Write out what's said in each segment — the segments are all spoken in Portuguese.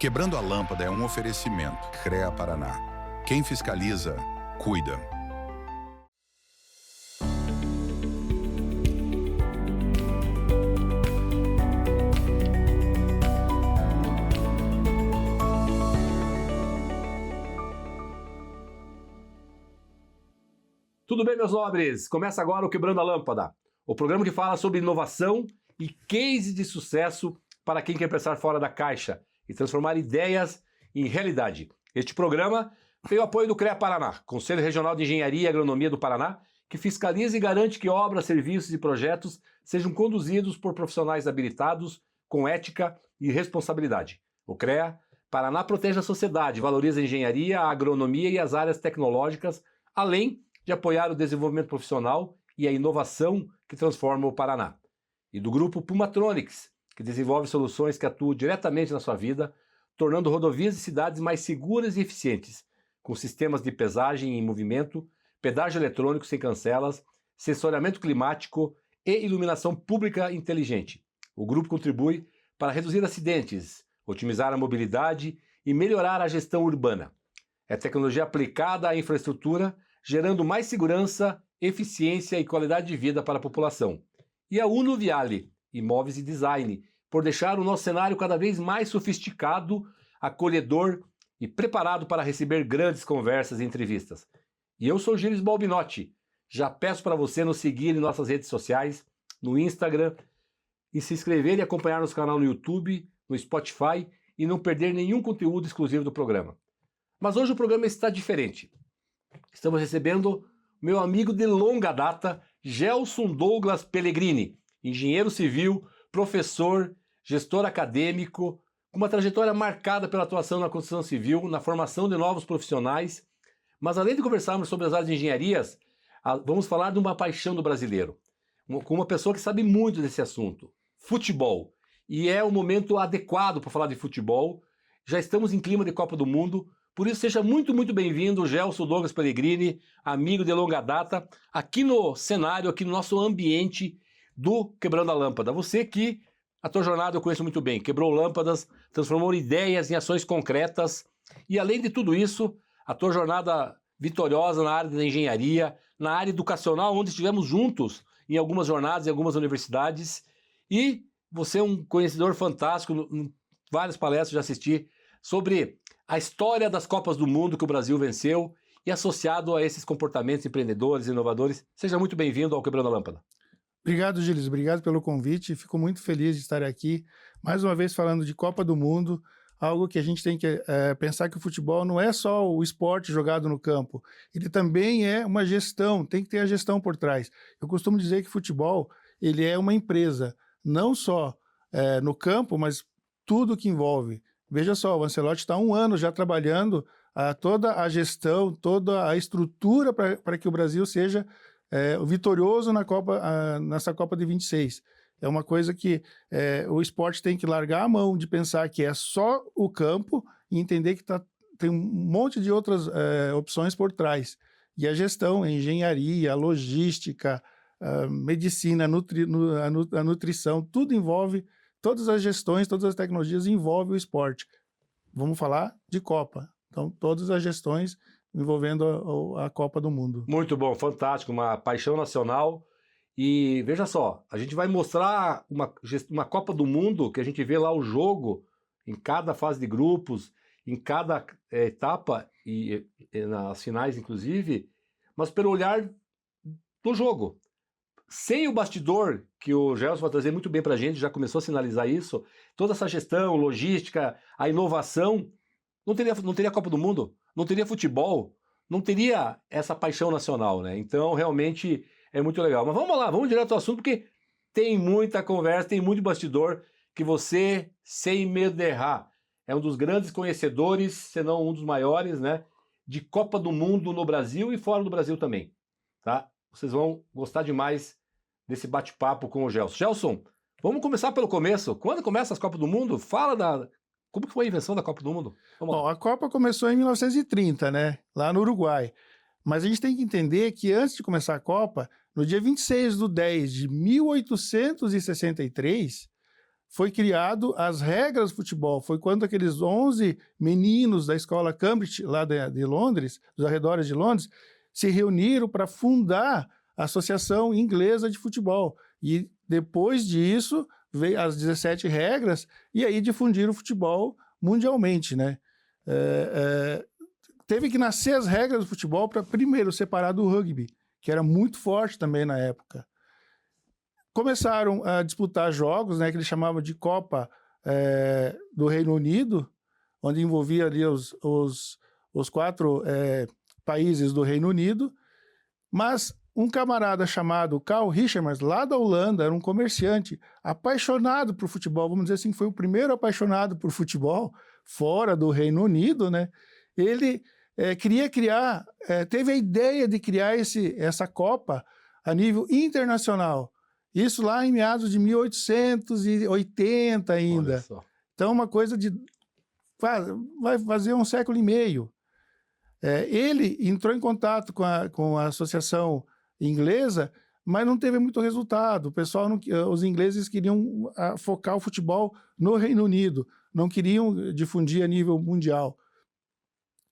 Quebrando a Lâmpada é um oferecimento. CREA Paraná. Quem fiscaliza, cuida. Tudo bem, meus nobres? Começa agora o Quebrando a Lâmpada, o programa que fala sobre inovação e cases de sucesso para quem quer pensar fora da caixa e transformar ideias em realidade. Este programa tem o apoio do CREA Paraná, Conselho Regional de Engenharia e Agronomia do Paraná, que fiscaliza e garante que obras, serviços e projetos sejam conduzidos por profissionais habilitados, com ética e responsabilidade. O CREA Paraná protege a sociedade, valoriza a engenharia, a agronomia e as áreas tecnológicas, além de apoiar o desenvolvimento profissional e a inovação que transforma o Paraná. E do grupo Pumatronics, que desenvolve soluções que atuam diretamente na sua vida, tornando rodovias e cidades mais seguras e eficientes, com sistemas de pesagem em movimento, pedágio eletrônico sem cancelas, sensoriamento climático e iluminação pública inteligente. O grupo contribui para reduzir acidentes, otimizar a mobilidade e melhorar a gestão urbana. É tecnologia aplicada à infraestrutura, gerando mais segurança, eficiência e qualidade de vida para a população. E a Uno Viale, imóveis e design, por deixar o nosso cenário cada vez mais sofisticado, acolhedor e preparado para receber grandes conversas e entrevistas. E eu sou Gilles Balbinotti. Já peço para você nos seguir em nossas redes sociais, no Instagram, e se inscrever e acompanhar nosso canal no YouTube, no Spotify e não perder nenhum conteúdo exclusivo do programa. Mas hoje o programa está diferente. Estamos recebendo meu amigo de longa data, Gelson Douglas Pellegrini, engenheiro civil, professor, gestor acadêmico, com uma trajetória marcada pela atuação na construção civil, na formação de novos profissionais. Mas além de conversarmos sobre as áreas de engenharias, vamos falar de uma paixão do brasileiro, com uma pessoa que sabe muito desse assunto, futebol. E é o momento adequado para falar de futebol. Já estamos em clima de Copa do Mundo. Por isso, seja muito bem-vindo, Gelson Douglas Pellegrini, amigo de longa data, aqui no cenário, aqui no nosso ambiente do Quebrando a Lâmpada. Você que a tua jornada eu conheço muito bem, quebrou lâmpadas, transformou ideias em ações concretas e, além de tudo isso, a tua jornada vitoriosa na área da engenharia, na área educacional, onde estivemos juntos em algumas jornadas, em algumas universidades, e você é um conhecedor fantástico, em várias palestras já assisti, sobre a história das Copas do Mundo que o Brasil venceu e associado a esses comportamentos empreendedores, inovadores. Seja muito bem-vindo ao Quebrando a Lâmpada. Obrigado, Gilles. Obrigado pelo convite. Fico muito feliz de estar aqui, mais uma vez falando de Copa do Mundo, algo que a gente tem que pensar que o futebol não é só o esporte jogado no campo, ele também é uma gestão, tem que ter a gestão por trás. Eu costumo dizer que futebol ele é uma empresa, não só no campo, mas tudo que envolve. Veja só, o Ancelotti está há 1 ano já trabalhando toda a gestão, toda a estrutura para que o Brasil seja vitorioso nessa Copa de 26. É uma coisa que o esporte tem que largar a mão de pensar que é só o campo e entender que tem um monte de outras opções por trás. E a gestão, a engenharia, a logística, a medicina, a nutrição, tudo envolve. Todas as gestões, todas as tecnologias envolvem o esporte. Vamos falar de Copa. Então, todas as gestões envolvendo a Copa do Mundo. Muito bom, fantástico, uma paixão nacional. E veja só, a gente vai mostrar uma Copa do Mundo, que a gente vê lá o jogo, em cada fase de grupos, em cada etapa, e nas finais inclusive, mas pelo olhar do jogo. Sem o bastidor, que o Gelson vai trazer muito bem para a gente, já começou a sinalizar isso, toda essa gestão, logística, a inovação, não teria Copa do Mundo, não teria futebol, não teria essa paixão nacional, né? Então, realmente, é muito legal. Mas vamos lá, vamos direto ao assunto, porque tem muita conversa, tem muito bastidor, que você, sem medo de errar, é um dos grandes conhecedores, se não um dos maiores, né, de Copa do Mundo no Brasil e fora do Brasil também, tá? Vocês vão gostar demais desse bate-papo com o Gelson. Gelson, vamos começar pelo começo. Quando começa as Copas do Mundo? Fala como que foi a invenção da Copa do Mundo? Bom, a Copa começou em 1930, né? Lá no Uruguai. Mas a gente tem que entender que antes de começar a Copa, no dia 26/10/1863, foi criado as regras do futebol. Foi quando aqueles 11 meninos da escola Cambridge, lá de Londres, dos arredores de Londres, se reuniram para fundar a Associação Inglesa de Futebol. E depois disso, veio as 17 regras, e aí difundiram o futebol mundialmente, né? Teve que nascer as regras do futebol para, primeiro, separar do rugby, que era muito forte também na época. Começaram a disputar jogos, né, que eles chamavam de Copa do Reino Unido, onde envolvia ali os 4 países do Reino Unido, mas um camarada chamado Karl Richemers, lá da Holanda, era um comerciante apaixonado por futebol, vamos dizer assim, foi o primeiro apaixonado por futebol fora do Reino Unido, né? Ele queria criar, teve a ideia de criar essa Copa a nível internacional. Isso lá em meados de 1880 ainda. Então, uma coisa de... vai fazer um século e meio. Ele entrou em contato com a associação inglesa, mas não teve muito resultado. O pessoal, os ingleses queriam focar o futebol no Reino Unido, não queriam difundir a nível mundial.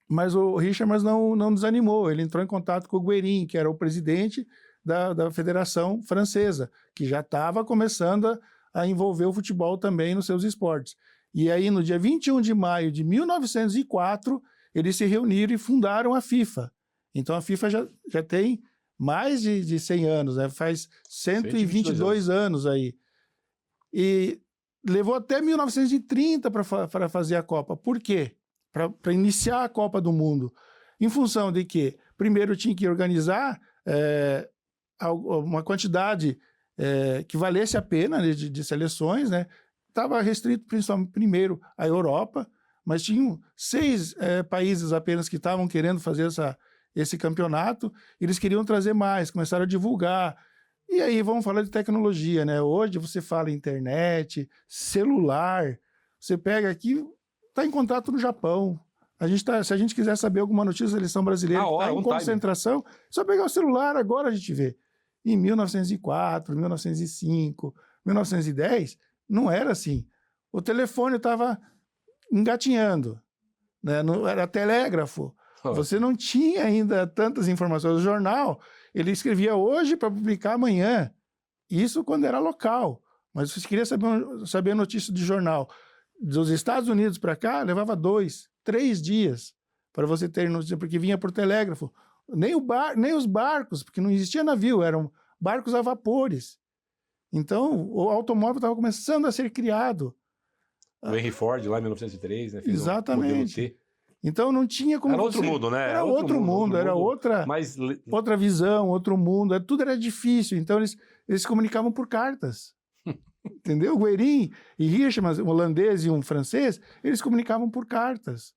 Mas o Richemers não desanimou. Ele entrou em contato com o Guérin, que era o presidente da Federação Francesa, que já estava começando a envolver o futebol também nos seus esportes. E aí, no dia 21 de maio de 1904, eles se reuniram e fundaram a FIFA. Então, a FIFA já tem mais de 100 anos, né? Faz 122 anos aí. E levou até 1930 para fazer a Copa. Por quê? Para iniciar a Copa do Mundo. Em função de que, primeiro, tinha que organizar uma quantidade que valesse a pena, né, de seleções, né? Estava restrito principalmente primeiro à Europa, mas tinham 6 países apenas que estavam querendo fazer esse campeonato. Eles queriam trazer mais, começaram a divulgar. E aí vamos falar de tecnologia, né? Hoje você fala internet, celular, você pega aqui, está em contato no Japão. Se a gente quiser saber alguma notícia da seleção brasileira que está em concentração, só pegar o celular, agora a gente vê. Em 1904, 1905, 1910, não era assim. O telefone estava engatinhando, né? Não, era telégrafo. Você não tinha ainda tantas informações. O jornal, ele escrevia hoje para publicar amanhã. Isso quando era local. Mas se você queria saber a notícia de jornal dos Estados Unidos para cá, levava 2, 3 dias para você ter notícia, porque vinha por telégrafo. Nem os barcos, porque não existia navio, eram barcos a vapores. Então, o automóvel estava começando a ser criado. O Henry Ford, lá em 1903, né? Exatamente. Então, não tinha como... Era outro mundo, né? Era outro mundo, era outra visão, outro mundo. Tudo era difícil. Então, eles se comunicavam por cartas. Entendeu? O Guérin e Richemers, um holandês e um francês, eles se comunicavam por cartas.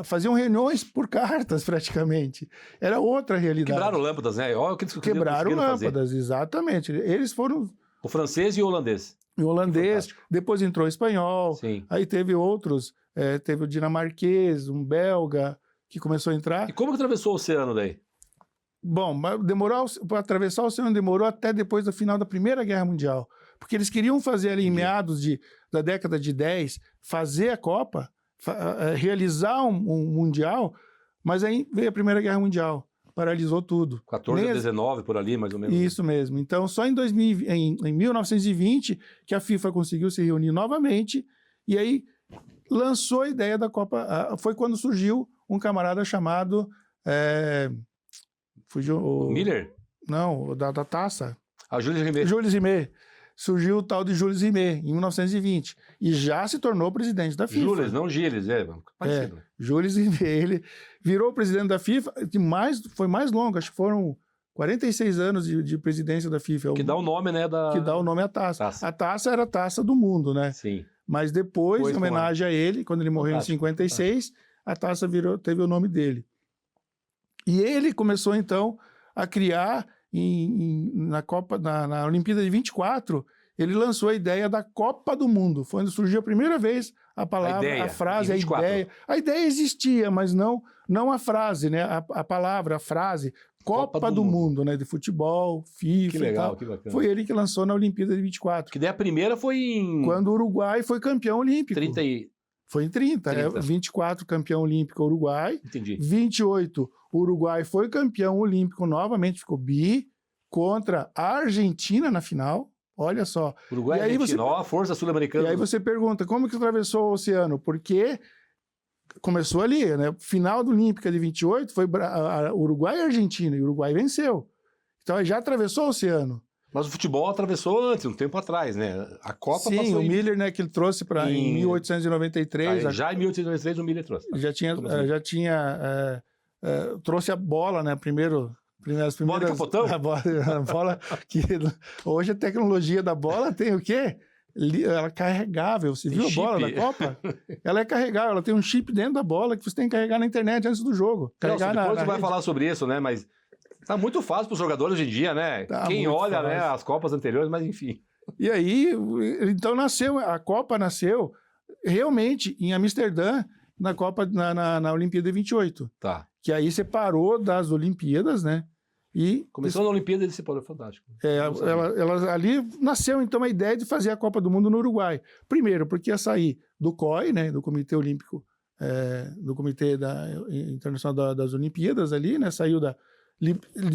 Faziam reuniões por cartas, praticamente. Era outra realidade. Quebraram lâmpadas, né? Olha o que eles quebraram lâmpadas, fazer. Exatamente. Eles foram... O francês e o holandês. O holandês, depois entrou o espanhol, sim. Aí teve outros, teve o dinamarquês, um belga, que começou a entrar. E como que atravessou o oceano daí? Bom, para atravessar o oceano demorou até depois do final da Primeira Guerra Mundial. Porque eles queriam fazer ali em meados da década de 10, fazer a Copa, realizar um Mundial, mas aí veio a Primeira Guerra Mundial, paralisou tudo. 14 a 19, por ali, mais ou menos. Isso mesmo. Então, só em 1920 que a FIFA conseguiu se reunir novamente e aí lançou a ideia da Copa. Foi quando surgiu um camarada chamado... fugiu o Miller? Não, da taça. Jules Rimet. Jules Rimet. Surgiu o tal de Jules Rimet, em 1920. E já se tornou presidente da FIFA. Jules, não Gilles, parecido. Jules Rimet, ele virou presidente da FIFA, foi mais longo, acho que foram 46 anos de presidência da FIFA. Que dá o nome, né? Que dá o nome à taça. A taça era a taça do mundo, né? Sim. Mas depois, em homenagem a ele, quando ele morreu em 56, a taça teve o nome dele. E ele começou, então, a criar... na Olimpíada de 24, ele lançou a ideia da Copa do Mundo. Foi onde surgiu a primeira vez a palavra, a frase, a ideia. A ideia existia, mas não a frase, né? A palavra, a frase. Copa do Mundo, né? De futebol, FIFA Que legal, e tal. que bacana. Foi ele que lançou na Olimpíada de 24. Que daí a primeira foi em... Quando o Uruguai foi campeão olímpico. 30 e... Foi em 30. 24 campeão olímpico Uruguai. Entendi. 28 o Uruguai foi campeão olímpico novamente, ficou bi, contra a Argentina na final. Olha só. Uruguai e Argentina, ó, a força sul-americana. E aí você pergunta, como que atravessou o oceano? Porque começou ali, né? Final da Olímpica de 28 foi Uruguai e Argentina, e o Uruguai venceu. Então aí já atravessou o oceano. Mas o futebol atravessou antes, um tempo atrás, né? A Copa Sim, passou o Miller, né, que ele trouxe em 1893. Já em 1893 o Miller trouxe. Trouxe a bola, né? As primeiras bola de capotão? A bola que hoje a tecnologia da bola tem o quê? Ela é carregável. Você viu a bola da Copa? Ela é carregável, ela tem um chip dentro da bola que você tem que carregar na internet antes do jogo. Carregar depois você vai rede. falar sobre isso, né? Mas tá muito fácil para os jogadores hoje em dia, né? Tá Quem muito olha, fácil. né, as Copas anteriores, mas enfim. E aí, então a Copa nasceu realmente em Amsterdã, na Olimpíada de 28. Tá. Que aí separou das Olimpíadas, né? E começou na Olimpíada e ele separou, fantástico. Ela ali nasceu então a ideia de fazer a Copa do Mundo no Uruguai. Primeiro, porque ia sair do COI, né, do Comitê Olímpico, do Comitê Internacional das Olimpíadas ali, né,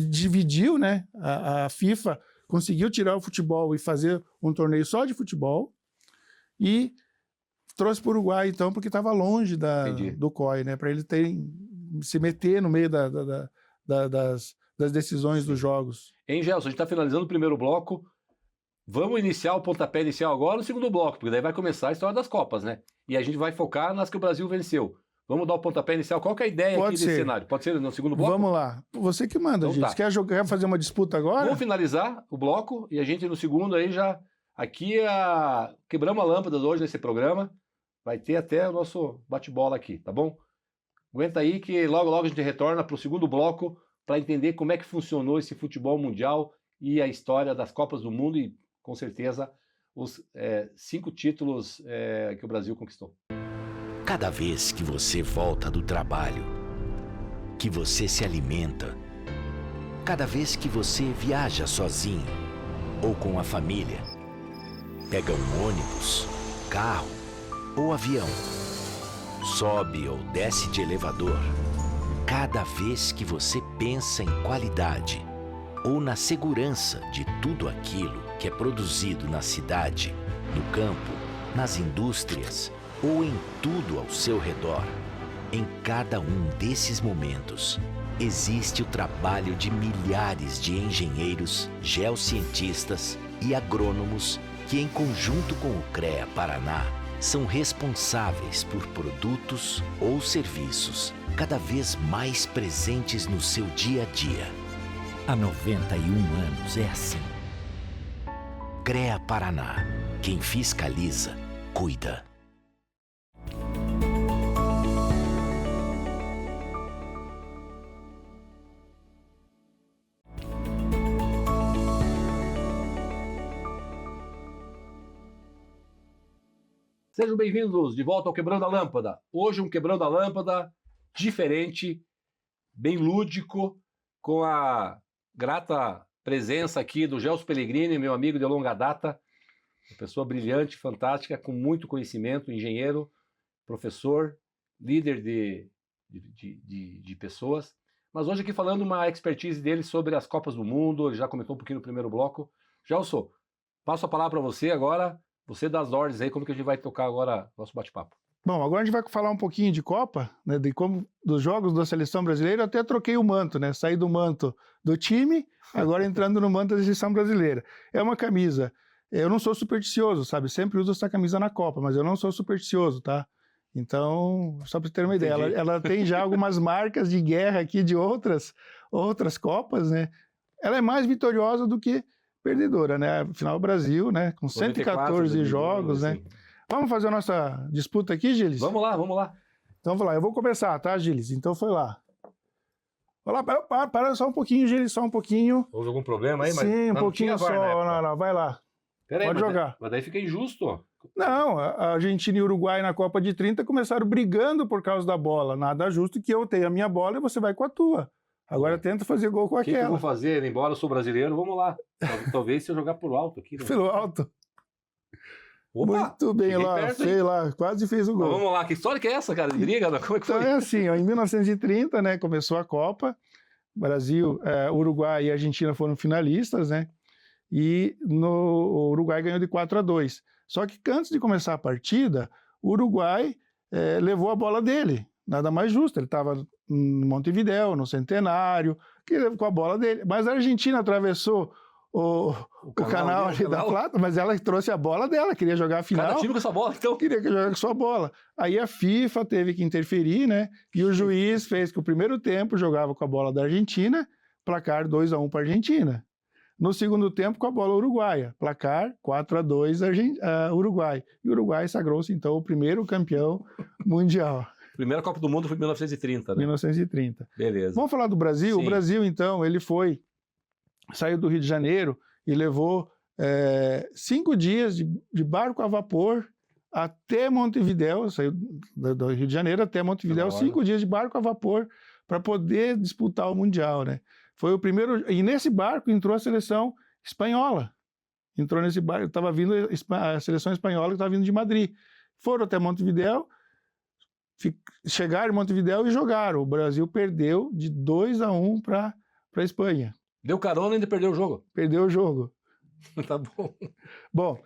dividiu, né, a FIFA conseguiu tirar o futebol e fazer um torneio só de futebol e trouxe para o Uruguai então porque estava longe do COI, né, para eles se meter no meio das decisões dos jogos. Hein, Gelson, a gente está finalizando o primeiro bloco. Vamos iniciar o pontapé inicial agora no segundo bloco, porque daí vai começar a história das Copas, né? E a gente vai focar nas que o Brasil venceu. Vamos dar o pontapé inicial. Qual que é a ideia aqui desse cenário? Pode ser no segundo bloco? Vamos lá. Você que manda, então, gente. Tá. Quer fazer uma disputa agora? Vamos finalizar o bloco e a gente no segundo aí já... Aqui quebramos a lâmpada hoje nesse programa. Vai ter até o nosso bate-bola aqui, tá bom? Aguenta aí que logo a gente retorna para o segundo bloco para entender como é que funcionou esse futebol mundial e a história das Copas do Mundo e, com certeza, os 5 títulos que o Brasil conquistou. Cada vez que você volta do trabalho, que você se alimenta, cada vez que você viaja sozinho ou com a família, pega um ônibus, carro ou avião, sobe ou desce de elevador, cada vez que você pensa em qualidade ou na segurança de tudo aquilo que é produzido na cidade, no campo, nas indústrias ou em tudo ao seu redor, em cada um desses momentos, existe o trabalho de milhares de engenheiros, geocientistas e agrônomos que, em conjunto com o CREA Paraná, são responsáveis por produtos ou serviços cada vez mais presentes no seu dia a dia. Há 91 anos é assim. CREA Paraná. Quem fiscaliza, cuida. Sejam bem-vindos de volta ao Quebrando a Lâmpada. Hoje um Quebrando a Lâmpada diferente, bem lúdico, com a grata presença aqui do Gelson Pellegrini, meu amigo de longa data, uma pessoa brilhante, fantástica, com muito conhecimento, engenheiro, professor, líder de pessoas. Mas hoje aqui falando uma expertise dele sobre as Copas do Mundo, ele já comentou um pouquinho no primeiro bloco. Gelson, passo a palavra para você agora. Você dá as ordens aí, como que a gente vai tocar agora nosso bate-papo? Bom, agora a gente vai falar um pouquinho de Copa, né, dos jogos da seleção brasileira. Eu até troquei o manto, né? Saí do manto do time, agora entrando no manto da seleção brasileira. É uma camisa. Eu não sou supersticioso, sabe? Sempre uso essa camisa na Copa, mas eu não sou supersticioso, tá? Então, só para você ter uma ideia, ela tem já algumas marcas de guerra aqui de outras Copas, né? Ela é mais vitoriosa do que perdedora, né? Afinal, o Brasil, né? Com 114 jogos, né? Vamos fazer a nossa disputa aqui, Gilles? Vamos lá. Então, vamos lá. Eu vou começar, tá, Gilles? Então, foi lá. Vai lá, para só um pouquinho, Gilles, só um pouquinho. Houve algum problema aí? Sim, um pouquinho só. Não, vai lá. Pode jogar. Mas daí fica injusto. Não, a Argentina e o Uruguai na Copa de 30 começaram brigando por causa da bola. Nada justo que eu tenha a minha bola e você vai com a tua. Agora tenta fazer gol com O que eu aquela. vou fazer? Embora eu sou brasileiro, vamos lá. Talvez se eu jogar por alto aqui. Né? Pelo alto. Opa, Muito bem cheguei lá, perto, hein? fez lá, quase fez o Mas gol. vamos lá, que história que é essa, cara? De briga? Como é que Então foi? é assim, ó, em 1930, né, começou a Copa, Brasil, Uruguai e Argentina foram finalistas, né, e o Uruguai ganhou de 4-2. Só que antes de começar a partida, o Uruguai levou a bola dele, nada mais justo, ele estava em Montevidéu, no Centenário, com a bola dele, mas a Argentina atravessou o canal ali da Plata, mas ela trouxe a bola dela, queria jogar a final. Cada time com essa bola, então. Queria que jogasse com sua bola. Aí a FIFA teve que interferir, né? E o juiz fez que o primeiro tempo jogava com a bola da Argentina, placar 2-1 para a Argentina. No segundo tempo, com a bola uruguaia, placar 4-2 Uruguai. E o Uruguai sagrou-se, então, o primeiro campeão mundial. Primeira Copa do Mundo foi em 1930, né? 1930. Beleza. Vamos falar do Brasil? Sim. O Brasil, então, ele saiu do Rio de Janeiro e levou 5 dias de barco a vapor até Montevidéu, saiu do Rio de Janeiro até Montevidéu, 5 dias de barco a vapor para poder disputar o Mundial, né? Foi o primeiro, e nesse barco entrou a seleção espanhola. Entrou nesse barco, estava vindo a seleção espanhola que estava vindo de Madrid. Foram até Montevidéu, chegaram em Montevidéu e jogaram. O Brasil perdeu de 2-1 para a Espanha. Deu carona e ainda perdeu o jogo. Perdeu o jogo. Tá bom. Bom,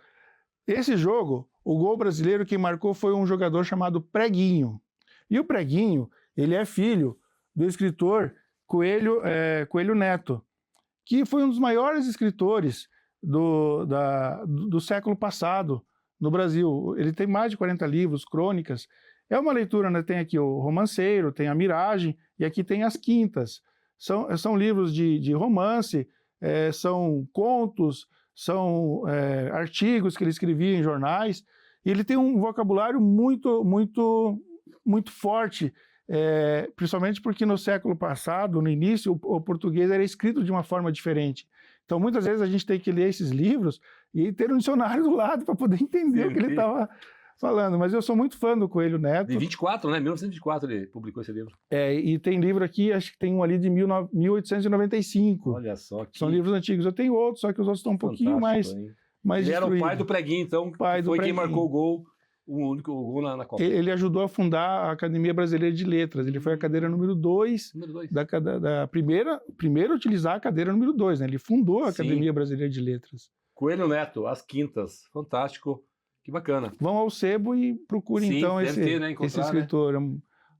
esse jogo, o gol brasileiro que marcou foi um jogador chamado Preguinho. E o Preguinho, ele é filho do escritor Coelho Neto, que foi um dos maiores escritores do século passado no Brasil. Ele tem mais de 40 livros, crônicas. É uma leitura, né? Tem aqui o Romanceiro, tem a Miragem, e aqui tem as Quintas. São livros de romance, são contos, são artigos que ele escrevia em jornais, e ele tem um vocabulário muito, muito, muito forte, principalmente porque no século passado, no início, o português era escrito de uma forma diferente. Então, muitas vezes a gente tem que ler esses livros e ter um dicionário do lado para poder entender o que ele estava falando. Mas eu sou muito fã do Coelho Neto. De 24, né? 1924 ele publicou esse livro. E tem livro aqui, acho que tem um ali de 1895. Olha só. São livros antigos. Eu tenho outros, só que os outros estão um pouquinho mais ele era o pai do Preguinho, então, foi quem marcou o gol, o único gol na Copa. Ele ajudou a fundar a Academia Brasileira de Letras. Ele foi a cadeira número 2. Da primeira a utilizar a cadeira número 2, né? Ele fundou a Academia Brasileira de Letras. Coelho Neto, As Quintas. Fantástico. Que bacana. Vão ao sebo e procurem, então, esse escritor. Né?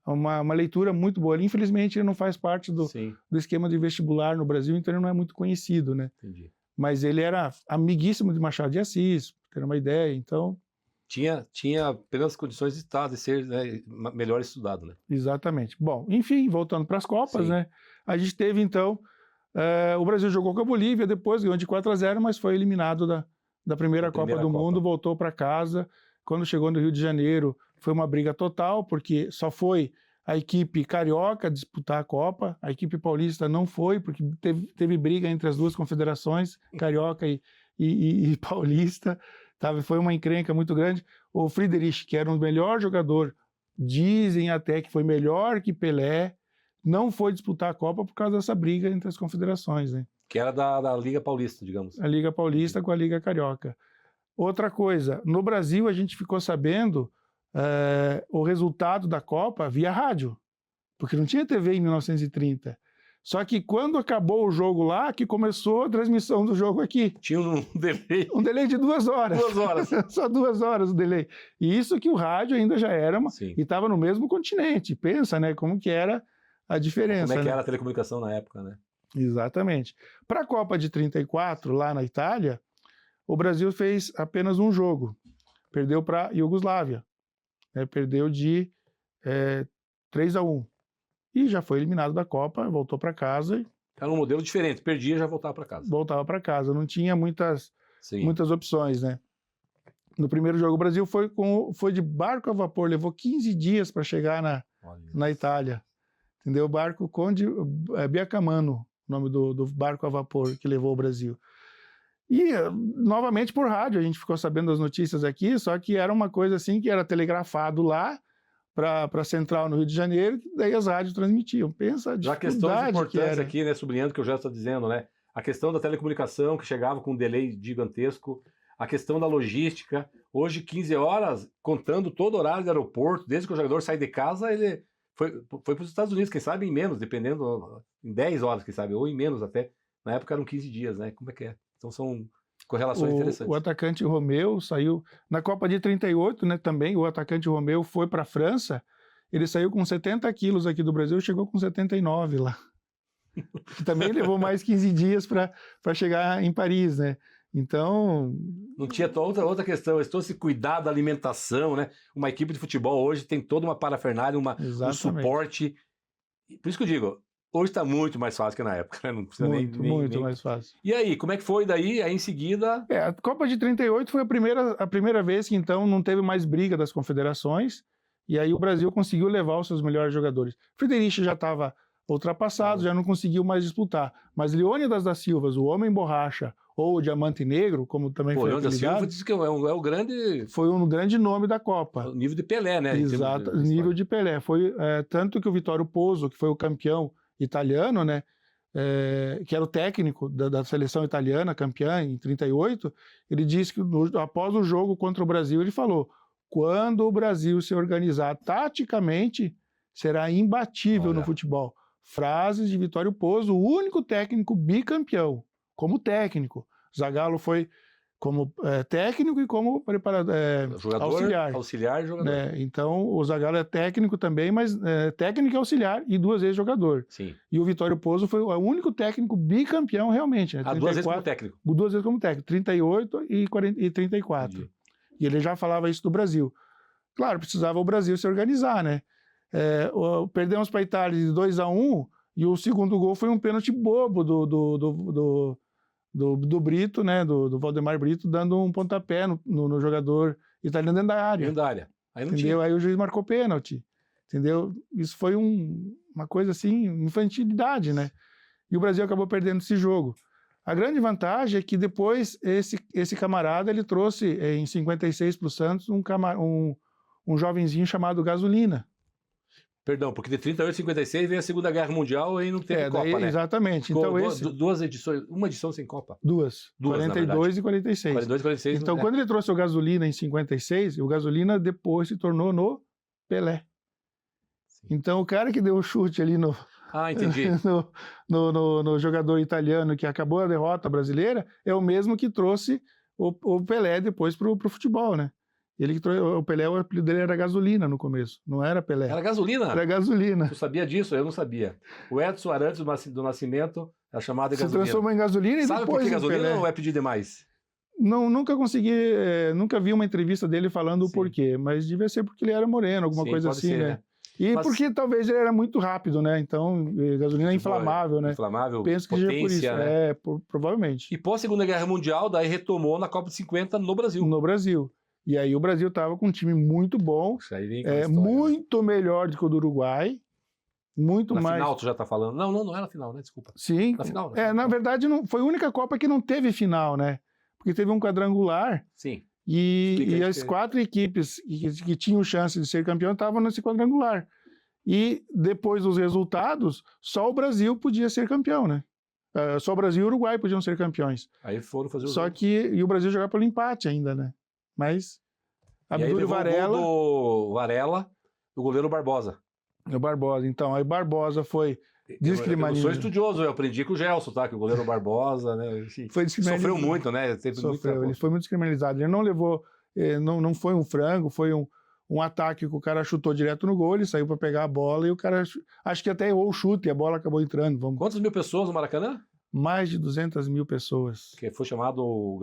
É uma leitura muito boa. Ele, infelizmente, ele não faz parte do esquema de vestibular no Brasil, então ele não é muito conhecido, né? Entendi. Mas ele era amiguíssimo de Machado de Assis, para ter uma ideia, então... Tinha plenas condições de ser, né, melhor estudado, né? Exatamente. Bom, enfim, voltando para as Copas, né? A gente teve, então... o Brasil jogou com a Bolívia, depois ganhou de 4-0, mas foi eliminado da primeira Copa do Mundo, voltou para casa. Quando chegou no Rio de Janeiro, foi uma briga total, porque só foi a equipe carioca disputar a Copa, a equipe paulista não foi, porque teve briga entre as duas confederações, carioca e paulista, foi uma encrenca muito grande. O Friedrich, que era o melhor jogador, dizem até que foi melhor que Pelé, não foi disputar a Copa por causa dessa briga entre as confederações, né? Que era da Liga Paulista, digamos. A Liga Paulista com a Liga Carioca. Outra coisa, no Brasil a gente ficou sabendo o resultado da Copa via rádio, porque não tinha TV em 1930. Só que quando acabou o jogo lá, que começou a transmissão do jogo aqui. Tinha um delay. Um delay de 2 horas. 2 horas. Só 2 horas o delay. E isso que o rádio ainda já era, e estava no mesmo continente. Pensa, né, como que era a diferença. Como é que era a telecomunicação na época, né? Exatamente. Para a Copa de 34, lá na Itália, o Brasil fez apenas um jogo. Perdeu para a Iugoslávia. Perdeu de 3-1. E já foi eliminado da Copa, voltou para casa. Era um modelo diferente. Perdia e já voltava para casa. Voltava para casa. Não tinha muitas opções, né? No primeiro jogo, o Brasil foi de barco a vapor. Levou 15 dias para chegar na Itália. Entendeu? O barco Conde Biacamano, o nome do barco a vapor que levou o Brasil. E, novamente, por rádio, a gente ficou sabendo das notícias aqui, só que era uma coisa assim que era telegrafado lá para a Central no Rio de Janeiro, que daí as rádios transmitiam. Pensa a Já questões dificuldade que importantes era. aqui, né, sublinhando o que eu já estou dizendo, né? A questão da telecomunicação, que chegava com um delay gigantesco, a questão da logística. Hoje, 15 horas, contando todo o horário do aeroporto, desde que o jogador sai de casa, ele foi para os Estados Unidos, quem sabe em menos, dependendo, em 10 horas, quem sabe, ou em menos até. Na época eram 15 dias, né? Como é que é? Então são correlações interessantes. O atacante Romeu saiu na Copa de 38, né? Também o atacante Romeu foi para a França. Ele saiu com 70 quilos aqui do Brasil, chegou com 79 lá. Que também levou mais 15 dias para chegar em Paris, né? Então... Não tinha outra questão, todo esse cuidado da alimentação, né? Uma equipe de futebol hoje tem toda uma parafernália, um suporte. Por isso que eu digo, hoje está muito mais fácil que na época, né? Não precisa muito mais fácil. E aí, como é que foi daí? Aí em seguida... A Copa de 38 foi a primeira vez que então não teve mais briga das confederações, e aí o Brasil conseguiu levar os seus melhores jogadores. Friedrich já estava ultrapassado, já não conseguiu mais disputar. Mas Leônidas da Silva, o Homem Borracha, ou o Diamante Negro, como também foi apelidado. Leônidas da Silva disse que é o grande... Foi um grande nome da Copa. O nível de Pelé, né? Exato, nível de Pelé. Foi tanto que o Vittorio Pozzo, que foi o campeão italiano, né? Que era o técnico da seleção italiana, campeã em 38, ele disse que após o jogo contra o Brasil, ele falou: quando o Brasil se organizar taticamente, será imbatível no futebol. Frases de Vittorio Pozzo, o único técnico bicampeão, como técnico. Zagallo foi como técnico e como auxiliar e jogador. Então, o Zagallo é técnico também, mas técnico e auxiliar e 2 vezes jogador. Sim. E o Vittorio Pozzo foi o único técnico bicampeão realmente. Né? 2 vezes como técnico. 2 vezes como técnico, 38 e 34. Entendi. E ele já falava isso do Brasil. Claro, precisava o Brasil se organizar, né? Perdemos para a Itália de 2-1 e o segundo gol foi um pênalti bobo do Brito, né? Do Valdemar Brito, dando um pontapé no jogador italiano dentro da área. Dentro da área. Aí não entendeu? Tinha. Aí o juiz marcou pênalti. Entendeu? Isso foi uma coisa assim, infantilidade, né? E o Brasil acabou perdendo esse jogo. A grande vantagem é que depois esse camarada ele trouxe em 56 para o Santos um jovenzinho chamado Gasolina. Perdão, porque de 38 a 56 veio a Segunda Guerra Mundial e não teve Copa, né? Exatamente. Então, duas edições, uma edição sem Copa. Duas 42 e 46. 42 e 46. Então, quando ele trouxe o Gasolina em 56, o Gasolina depois se tornou no Pelé. Sim. Então, o cara que deu o chute ali entendi. no jogador italiano que acabou a derrota brasileira é o mesmo que trouxe o Pelé depois para o futebol, né? O Pelé, o apelido dele era Gasolina no começo, não era Pelé. Era Gasolina? Era Gasolina. Tu sabia disso? Eu não sabia. O Edson Arantes do Nascimento é chamado de Gasolina. Se transformou em Gasolina e sabe depois por que Gasolina Pelé. Ou é pedir demais? Não, nunca vi uma entrevista dele falando o porquê, mas devia ser porque ele era moreno, alguma coisa assim, ser, né? E porque talvez ele era muito rápido, né? Então, gasolina é inflamável, né? Inflamável, penso que potência, seja por isso, né? Provavelmente. E pós Segunda Guerra Mundial, daí retomou na Copa de 50 no Brasil. No Brasil. E aí o Brasil estava com um time muito bom, muito melhor do que o do Uruguai, muito mais... Na final tu já tá falando? Não era na final, né? Desculpa. Sim. Na final. Na verdade, não, foi a única Copa que não teve final, né? Porque teve um quadrangular. Sim. E as 4 equipes que tinham chance de ser campeão estavam nesse quadrangular. E depois dos resultados, só o Brasil podia ser campeão, né? Só o Brasil e o Uruguai podiam ser campeões. Aí foram fazer o jogo. E o Brasil jogava pelo empate ainda, né? Mas Abdul Varela... O Varela, o goleiro Barbosa. O Barbosa. Então, aí Barbosa foi... Eu sou estudioso, eu aprendi com o Gelson, tá? Que o goleiro Barbosa, né? Enfim, foi descriminalizado. Sofreu muito, né? Ele foi muito descriminalizado. Ele não levou... Não foi um frango, foi um ataque que o cara chutou direto no gol, ele saiu para pegar a bola e o cara... Acho que até errou o chute e a bola acabou entrando. Quantas mil pessoas no Maracanã? Mais de 200 mil pessoas. Que foi chamado,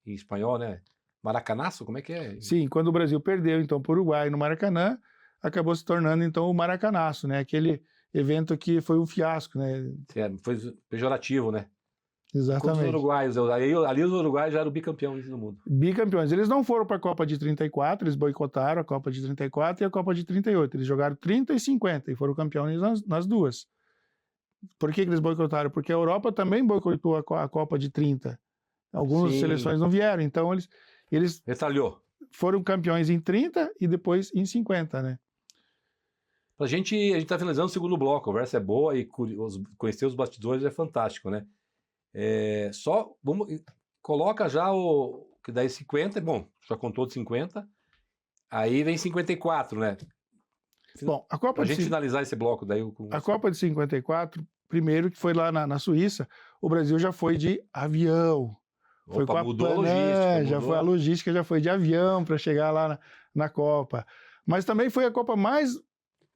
em espanhol, né? Maracanaço? Como é que é? Sim, quando o Brasil perdeu, então, para o Uruguai no Maracanã, acabou se tornando, então, o Maracanaço, né? Aquele evento que foi um fiasco, né? Foi pejorativo, né? Exatamente. Os uruguaios, ali os uruguaios já eram bicampeões do mundo. Bicampeões. Eles não foram para a Copa de 34, eles boicotaram a Copa de 34 e a Copa de 38. Eles jogaram 30 e 50 e foram campeões nas duas. Por que eles boicotaram? Porque a Europa também boicotou a Copa de 30. Algumas seleções não vieram, então eles retalhou. Foram campeões em 30 e depois em 50, né? A gente tá finalizando o segundo bloco, a conversa é boa e conhecer os bastidores é fantástico, né? Coloca já que daí 50, bom, já contou de 50, aí vem 54, né? Bom, a Copa Pra gente finalizar esse bloco daí. A Copa de 54, primeiro que foi lá na Suíça, o Brasil já foi de avião. Foi Opa, com a mudou a logística. já foi a logística, já foi de avião para chegar lá na Copa. Mas também foi a Copa mais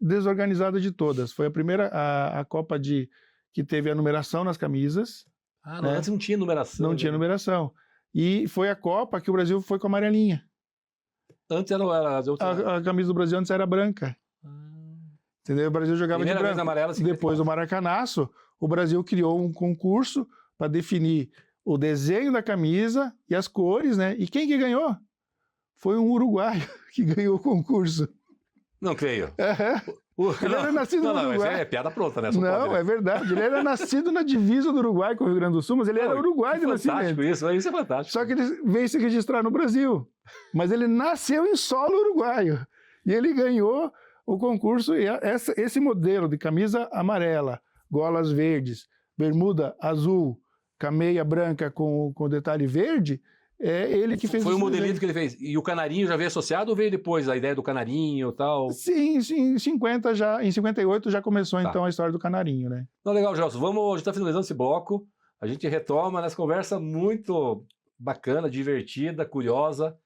desorganizada de todas. Foi a primeira a Copa que teve a numeração nas camisas. Ah, não, antes não tinha numeração. Não tinha numeração. E foi a Copa que o Brasil foi com a amarelinha. Antes era a camisa do Brasil antes era branca. Entendeu? O Brasil jogava Primeira de branco. vez amarela, Depois do Maracanaço, o Brasil criou um concurso para definir o desenho da camisa e as cores, né? E quem que ganhou? Foi um uruguaio que ganhou o concurso. Não creio. Ele era nascido no Uruguai. Isso é piada pronta, né? Não, é verdade. Ele era nascido na divisa do Uruguai com o Rio Grande do Sul, mas ele era uruguaio de nascimento. Isso é fantástico. Só que ele veio se registrar no Brasil. Mas ele nasceu em solo uruguaio. E ele ganhou o concurso. E esse modelo de camisa amarela, golas verdes, bermuda azul, cameia branca com detalhe verde, é ele que fez. Foi o modelito que ele fez. E o canarinho já veio associado ou veio depois a ideia do canarinho e tal? Sim, em 58 já começou então a história do canarinho, né? Não, legal, Gelson. A gente está finalizando esse bloco. A gente retoma nessa conversa muito bacana, divertida, curiosa,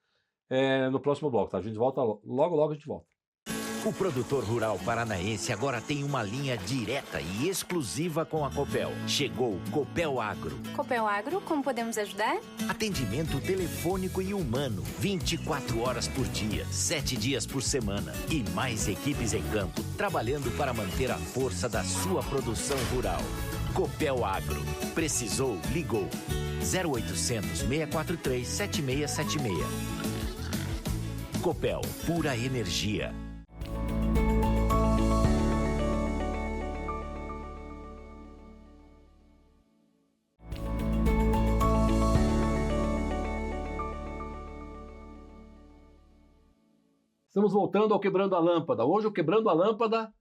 no próximo bloco, tá? A gente volta logo a gente volta. O produtor rural paranaense agora tem uma linha direta e exclusiva com a Copel. Chegou Copel Agro. Copel Agro, como podemos ajudar? Atendimento telefônico e humano, 24 horas por dia, 7 dias por semana. E mais equipes em campo, trabalhando para manter a força da sua produção rural. Copel Agro. Precisou, ligou. 0800 643 7676. Copel, pura energia. Estamos voltando ao Quebrando a Lâmpada. Hoje o Quebrando a Lâmpada,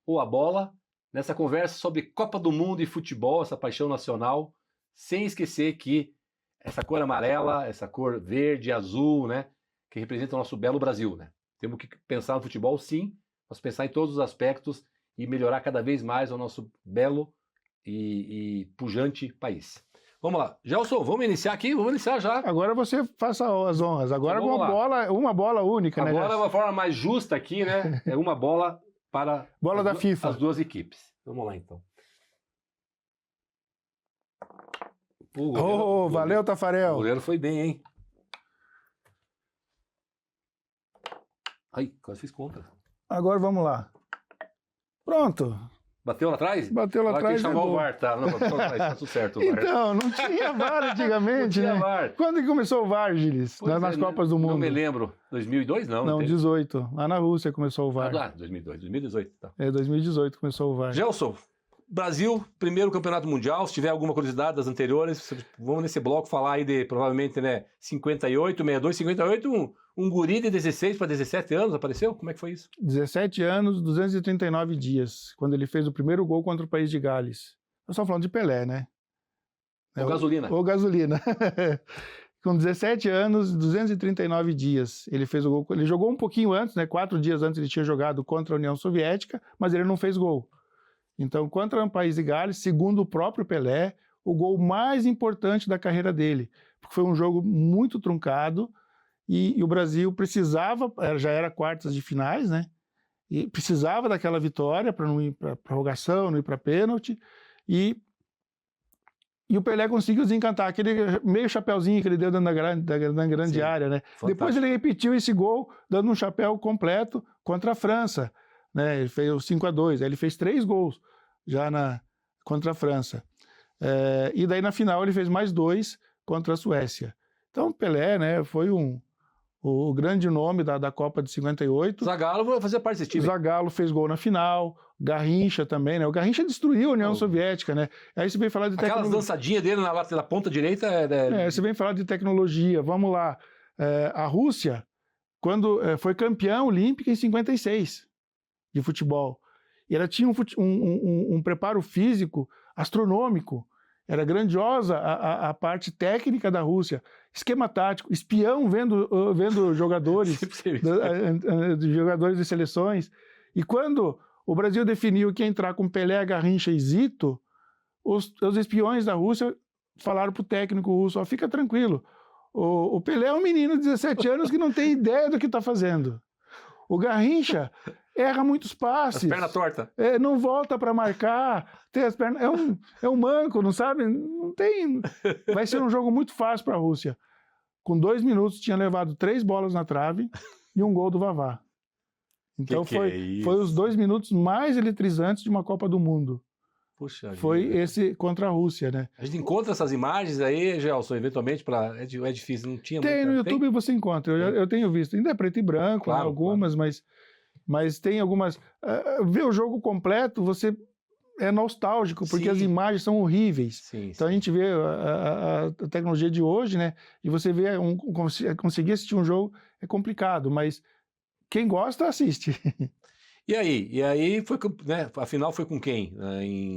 ou a bola, nessa conversa sobre Copa do Mundo e futebol, essa paixão nacional, sem esquecer que essa cor amarela, essa cor verde, azul, né, que representa o nosso belo Brasil, né? Temos que pensar no futebol, sim, mas pensar em todos os aspectos e melhorar cada vez mais o nosso belo e pujante país. Vamos lá. Gelson, vamos iniciar aqui? Vamos iniciar já. Agora você faça as honras. Agora então, uma bola única, né? Agora é uma forma mais justa aqui, né? É uma bola para bola da FIFA. As duas equipes. Vamos lá, então. Valeu, Tafarel. O goleiro foi bem, hein? Ai, quase fiz contra. Agora vamos lá. Pronto. Bateu lá atrás? Bateu lá atrás. Tem que chamar o VAR, tá? Não, bateu lá atrás, tá tudo certo. O VAR. Então, não tinha VAR antigamente, não tinha né? VAR. Quando que começou o VAR, Gilles? Nas Copas do Mundo? Não me lembro. 2002, não? Não, 18. Lá na Rússia começou o VAR. 2018, tá. 2018 começou o VAR. Gelson, Brasil, primeiro campeonato mundial. Se tiver alguma curiosidade das anteriores, vamos nesse bloco falar aí de, provavelmente, né, 58, 62, 58, um guri de 16 para 17 anos apareceu? Como é que foi isso? 17 anos, 239 dias, quando ele fez o primeiro gol contra o País de Gales. Nós estamos falando de Pelé, né? Ou gasolina. Ou gasolina. Com 17 anos, 239 dias, ele fez o gol. Ele jogou um pouquinho antes, né? 4 dias antes ele tinha jogado contra a União Soviética, mas ele não fez gol. Então, contra o País de Gales, segundo o próprio Pelé, o gol mais importante da carreira dele. Porque foi um jogo muito truncado e o Brasil precisava, já era quartas de finais, né? E precisava daquela vitória para não ir para prorrogação, não ir para pênalti. E o Pelé conseguiu desencantar aquele meio chapéuzinho que ele deu dentro da grande área, né? Fantástico. Depois ele repetiu esse gol dando um chapéu completo contra a França, né? Ele fez o 5-2, aí ele fez 3 gols já contra a França. E daí na final ele fez mais 2 contra a Suécia. Então Pelé, né, foi o grande nome da Copa de 58. Zagallo fazia parte desse time. Zagallo fez gol na final, Garrincha também, né? O Garrincha destruiu a União Soviética, né? Aí você vem falar de tecnologia. Aquelas dançadinhas dele na ponta direita... Você vem falar de tecnologia, vamos lá. A Rússia, quando foi campeã olímpica em 56. de futebol. E ela tinha um preparo físico astronômico. Era grandiosa a parte técnica da Rússia. Esquema tático, espião vendo jogadores, jogadores de seleções. E quando o Brasil definiu que ia entrar com Pelé, Garrincha e Zito, os espiões da Rússia falaram para o técnico russo, ó, fica tranquilo, o Pelé é um menino de 17 anos que não tem ideia do que está fazendo. O Garrincha erra muitos passes. As pernas tortas. Não volta para marcar, tem as pernas, é um manco, não sabe? Não tem. Vai ser um jogo muito fácil para a Rússia. Com 2 minutos tinha levado 3 bolas na trave e um gol do Vavá. Então foi os 2 minutos mais eletrizantes de uma Copa do Mundo. Puxa Foi vida. esse contra a Rússia, né? A gente encontra essas imagens aí, Gelson, eventualmente, é difícil, não tinha Tem, no YouTube você encontra, eu tenho visto. Ainda é preto e branco, claro, né, algumas, claro. Mas tem algumas... ver o jogo completo, você é nostálgico, porque as imagens são horríveis. Sim, então a gente vê a tecnologia de hoje, né? E você vê, conseguir assistir um jogo é complicado, mas quem gosta, assiste. E aí foi, né, a final foi com quem?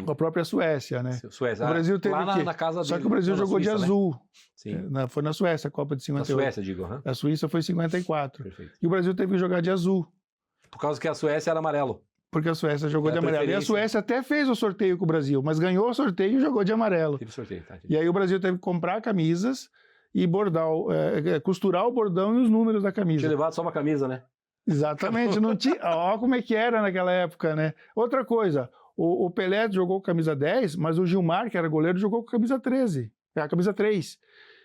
Com a própria Suécia, né? Suécia. O Brasil teve lá na casa Só dele, que o Brasil jogou Suíça, de azul. Né? Sim. Foi na Suécia, a Copa de 58. Na Suécia, digo. A Suíça foi 54. Perfeito. E o Brasil teve que jogar de azul. Por causa que a Suécia era amarelo. Porque a Suécia jogou de amarelo. E a Suécia até fez o sorteio com o Brasil, mas ganhou o sorteio e jogou de amarelo. Teve sorteio, tá? E aí o Brasil teve que comprar camisas e bordar, costurar o bordão e os números da camisa. Tinha levado só uma camisa, né? Exatamente, não tinha. Olha como é que era naquela época, né? Outra coisa, o Pelé jogou com camisa 10, mas o Gilmar, que era goleiro, jogou com camisa 13. A camisa 3.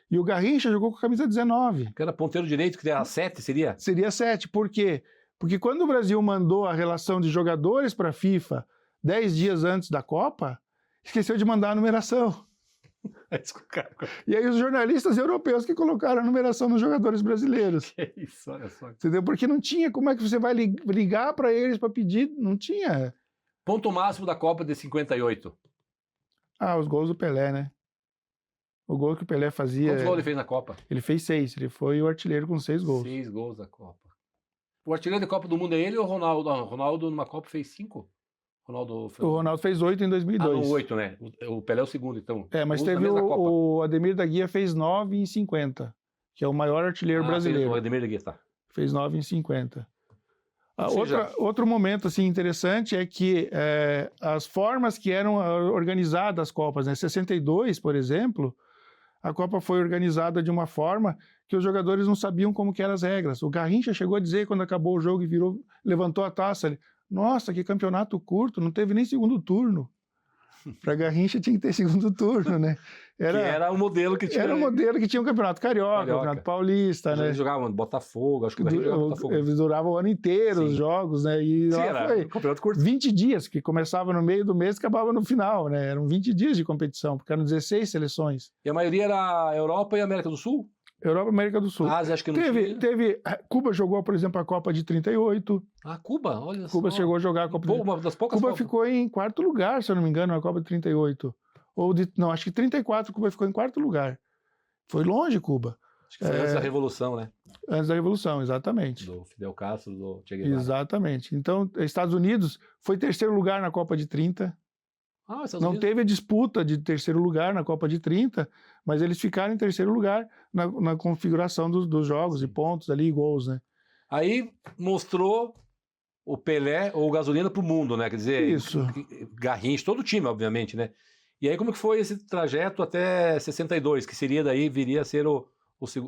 E o Garrincha jogou com camisa 19. Que era ponteiro direito, que era 7, seria? Seria 7. Por quê? Porque quando o Brasil mandou a relação de jogadores para a FIFA 10 dias antes da Copa, esqueceu de mandar a numeração. E aí os jornalistas europeus que colocaram a numeração nos jogadores brasileiros. Que isso, olha só. Entendeu? Porque não tinha, como é que você vai ligar para eles para pedir? Não tinha. Ponto máximo da Copa de 58. Os gols do Pelé, né? O gol que o Pelé fazia... Quantos gols ele fez na Copa? Ele fez 6, ele foi o artilheiro com 6 gols. 6 gols da Copa. O artilheiro da Copa do Mundo é ele ou o Ronaldo? Não, o Ronaldo numa Copa fez 5? O Ronaldo fez 8 em 2002. 8, né? O Pelé é o segundo, então. Mas teve o Ademir da Guia fez 9 em 50, que é o maior artilheiro brasileiro. O Ademir da Guia, tá. Fez 9 em 50. Outro momento assim, interessante é que as formas que eram organizadas as Copas, né? 62, por exemplo, a Copa foi organizada de uma forma que os jogadores não sabiam como que eram as regras. O Garrincha chegou a dizer, quando acabou o jogo e levantou a taça, nossa, que campeonato curto, não teve nem segundo turno. Para Garrincha tinha que ter segundo turno, né? Era o modelo que tinha. Era o modelo que tinha o Campeonato Carioca, o Campeonato Paulista, né? Eles jogavam Botafogo, acho que o Garrincha jogava Botafogo. Eles duravam o ano inteiro os jogos, né? E sim, lá foi um campeonato curto. 20 dias, que começava no meio do mês e acabava no final, né? Eram 20 dias de competição, porque eram 16 seleções. E a maioria era Europa e América do Sul? Europa e América do Sul. Ásia, acho que não tinha. Cuba jogou, por exemplo, a Copa de 38. Cuba? Olha só. Cuba chegou a jogar a Copa de 38. Uma das poucas Cuba Copas. ficou em 4º lugar, se eu não me engano, na Copa de 38. Não, acho que 34, Cuba ficou em 4º lugar. Foi longe, Cuba. Acho que foi antes da Revolução, né? Antes da Revolução, exatamente. Do Fidel Castro, do Che Guevara. Exatamente. Então, Estados Unidos foi 3º lugar na Copa de 30. Não teve a disputa de 3º lugar na Copa de 30, mas eles ficaram em 3º lugar na configuração dos jogos e pontos ali, gols, né? Aí mostrou o Pelé ou Gasolina para o mundo, né? Quer dizer, isso. Garrincha, todo o time, obviamente, né? E aí como que foi esse trajeto até 62, que viria a ser o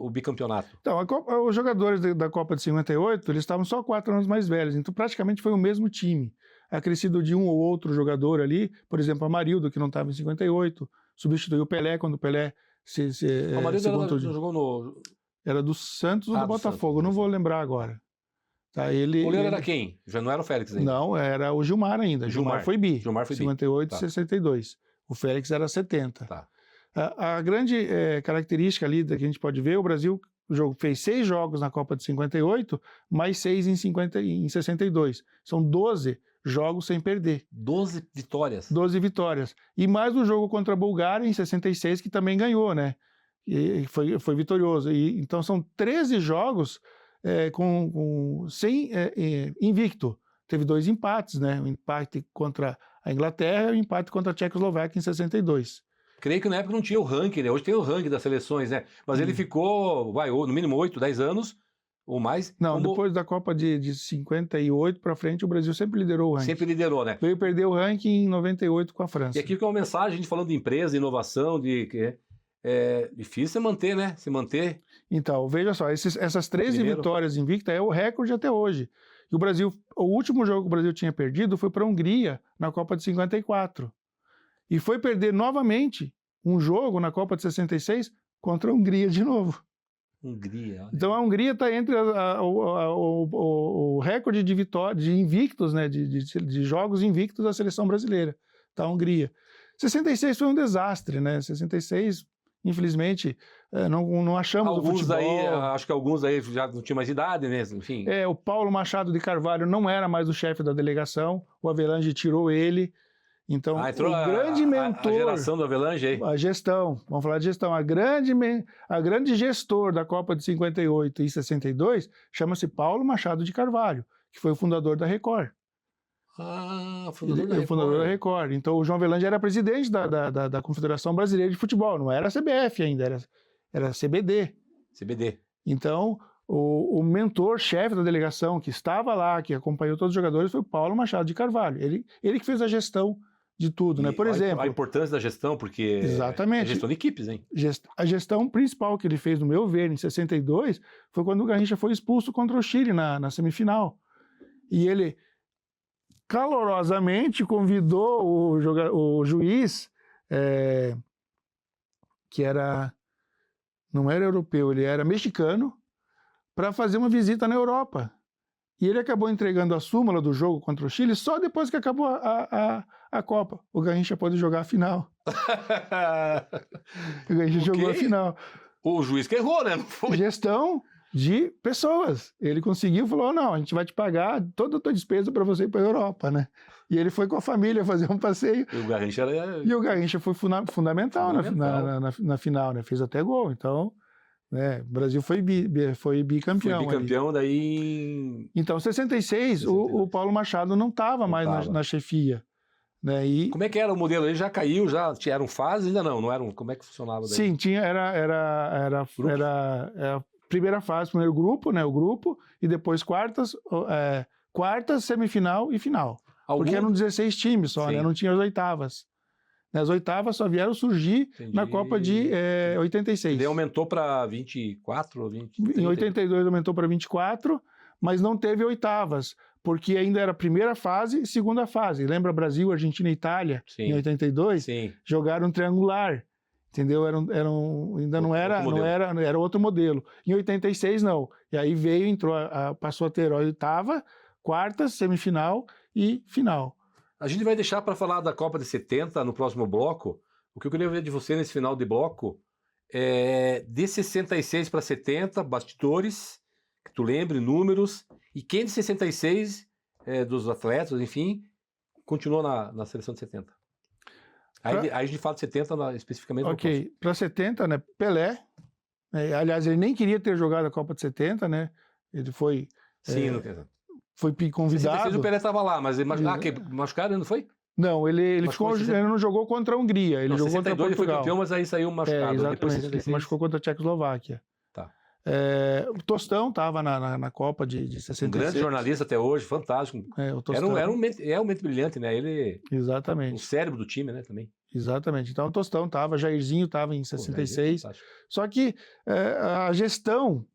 bicampeonato? Então, os jogadores da Copa de 58, eles estavam só 4 anos mais velhos, então praticamente foi o mesmo time. Acrescido de um ou outro jogador ali, por exemplo, Amarildo, que não estava em 58, substituiu o Pelé quando o Pelé o Amarildo jogou no... Era do Santos ou do Botafogo, Santos, não vou lembrar agora. Tá, o goleiro era quem? Já não era o Félix ainda? Não, era o Gilmar ainda. Gilmar foi bi. Gilmar foi 58 e 62. O Félix era 70. Tá. A grande característica ali que a gente pode ver, o Brasil fez 6 jogos na Copa de 58, mais 6 em 62. São 12 jogos sem perder. 12 vitórias. 12 vitórias. E mais um jogo contra a Bulgária em 66, que também ganhou, né? E foi vitorioso. Então são 13 jogos sem invicto. teve 2 empates, né? Um empate contra a Inglaterra e um empate contra a Tchecoslováquia em 62. Creio que na época não tinha o ranking, né? Hoje tem o ranking das seleções, né? Mas ele ficou, no mínimo 8, 10 anos ou mais. Não, como... depois da Copa de 58 para frente, o Brasil sempre liderou o ranking. Sempre liderou, né? Veio perder o ranking em 98 com a França. E aqui que é uma mensagem, a gente falando de empresa, de inovação, de que é difícil manter, né? Se manter. Então, veja só, essas 13 Primeiro. vitórias invictas é o recorde até hoje. E o último jogo que o Brasil tinha perdido foi para a Hungria, na Copa de 54. E foi perder novamente um jogo na Copa de 66 contra a Hungria de novo. Hungria. Olha. Então a Hungria está entre o recorde de vitórias, de invictos, né, de jogos invictos da seleção brasileira. Tá, a Hungria. 66 foi um desastre, né? 66, infelizmente, não achamos o futebol. Acho que alguns aí já não tinham mais idade, né? Enfim. O Paulo Machado de Carvalho não era mais o chefe da delegação, o Avelange tirou ele. Então, entrou o grande mentor... A geração do Avelange aí. A gestão, vamos falar de gestão. A grande gestor da Copa de 58 e 62 chama-se Paulo Machado de Carvalho, que foi o fundador da Record. Fundador da Record. Então, o João Avelange era presidente da Confederação Brasileira de Futebol. Não era a CBF ainda, era a CBD. CBD. Então, o mentor, chefe da delegação, que estava lá, que acompanhou todos os jogadores, foi o Paulo Machado de Carvalho. Ele que fez a gestão de tudo, né? Por exemplo... A importância da gestão, porque exatamente. É gestão de equipes, hein? A gestão principal que ele fez, no meu ver, em 62, foi quando o Garrincha foi expulso contra o Chile na semifinal. E ele calorosamente convidou o juiz, que não era europeu, ele era mexicano, para fazer uma visita na Europa. E ele acabou entregando a súmula do jogo contra o Chile só depois que acabou a Copa. O Garrincha pôde jogar a final. O Garrincha jogou a final. O juiz que errou, né? Não foi? Gestão de pessoas. Ele conseguiu, falou, não, a gente vai te pagar toda a tua despesa para você ir para a Europa, né? E ele foi com a família fazer um passeio. E o Garrincha foi fundamental. Na final, né? Fez até gol, então... o Brasil foi bicampeão. Foi bicampeão daí... Então, em 66, o Paulo Machado não estava mais na chefia. Né? E... Como é que era o modelo? Ele já caiu, eram fases? Ainda não eram? Como é que funcionava daí? Sim, era a primeira fase, primeiro grupo, né? O grupo, e depois quartas, semifinal e final. Porque eram 16 times só, né? Não tinha as oitavas. As oitavas só vieram surgir na Copa de 86. Ele aumentou para 24 ou 20? Em 82 aumentou para 24, mas não teve oitavas, porque ainda era primeira fase e segunda fase. Lembra Brasil, Argentina e Itália, em 82? Sim. Jogaram triangular, entendeu? Era outro modelo. Em 86 não. E aí passou a ter a oitava, quarta, semifinal e final. A gente vai deixar para falar da Copa de 70 no próximo bloco. O que eu queria ver de você nesse final de bloco é de 66 para 70, bastidores, que tu lembre, números, e quem de 66, dos atletas, enfim, continuou na seleção de 70. Aí a gente fala de 70 especificamente. Ok, para 70, né, Pelé, aliás, ele nem queria ter jogado a Copa de 70, né, ele foi... Sim, foi convidado. 66 o Pelé estava lá, mas machucado, não foi? Não, ele não jogou contra a Hungria, ele jogou contra Portugal. Ele foi campeão, mas aí saiu machucado. Exatamente, ele machucou contra a Tchecoslováquia. Tá. O Tostão estava na Copa de 66. Um grande jornalista até hoje, fantástico. O Tostão. É um mente brilhante, né? Ele... Exatamente. O cérebro do time, né, também. Exatamente. Então o Tostão estava, Jairzinho estava em 66. Só que a gestão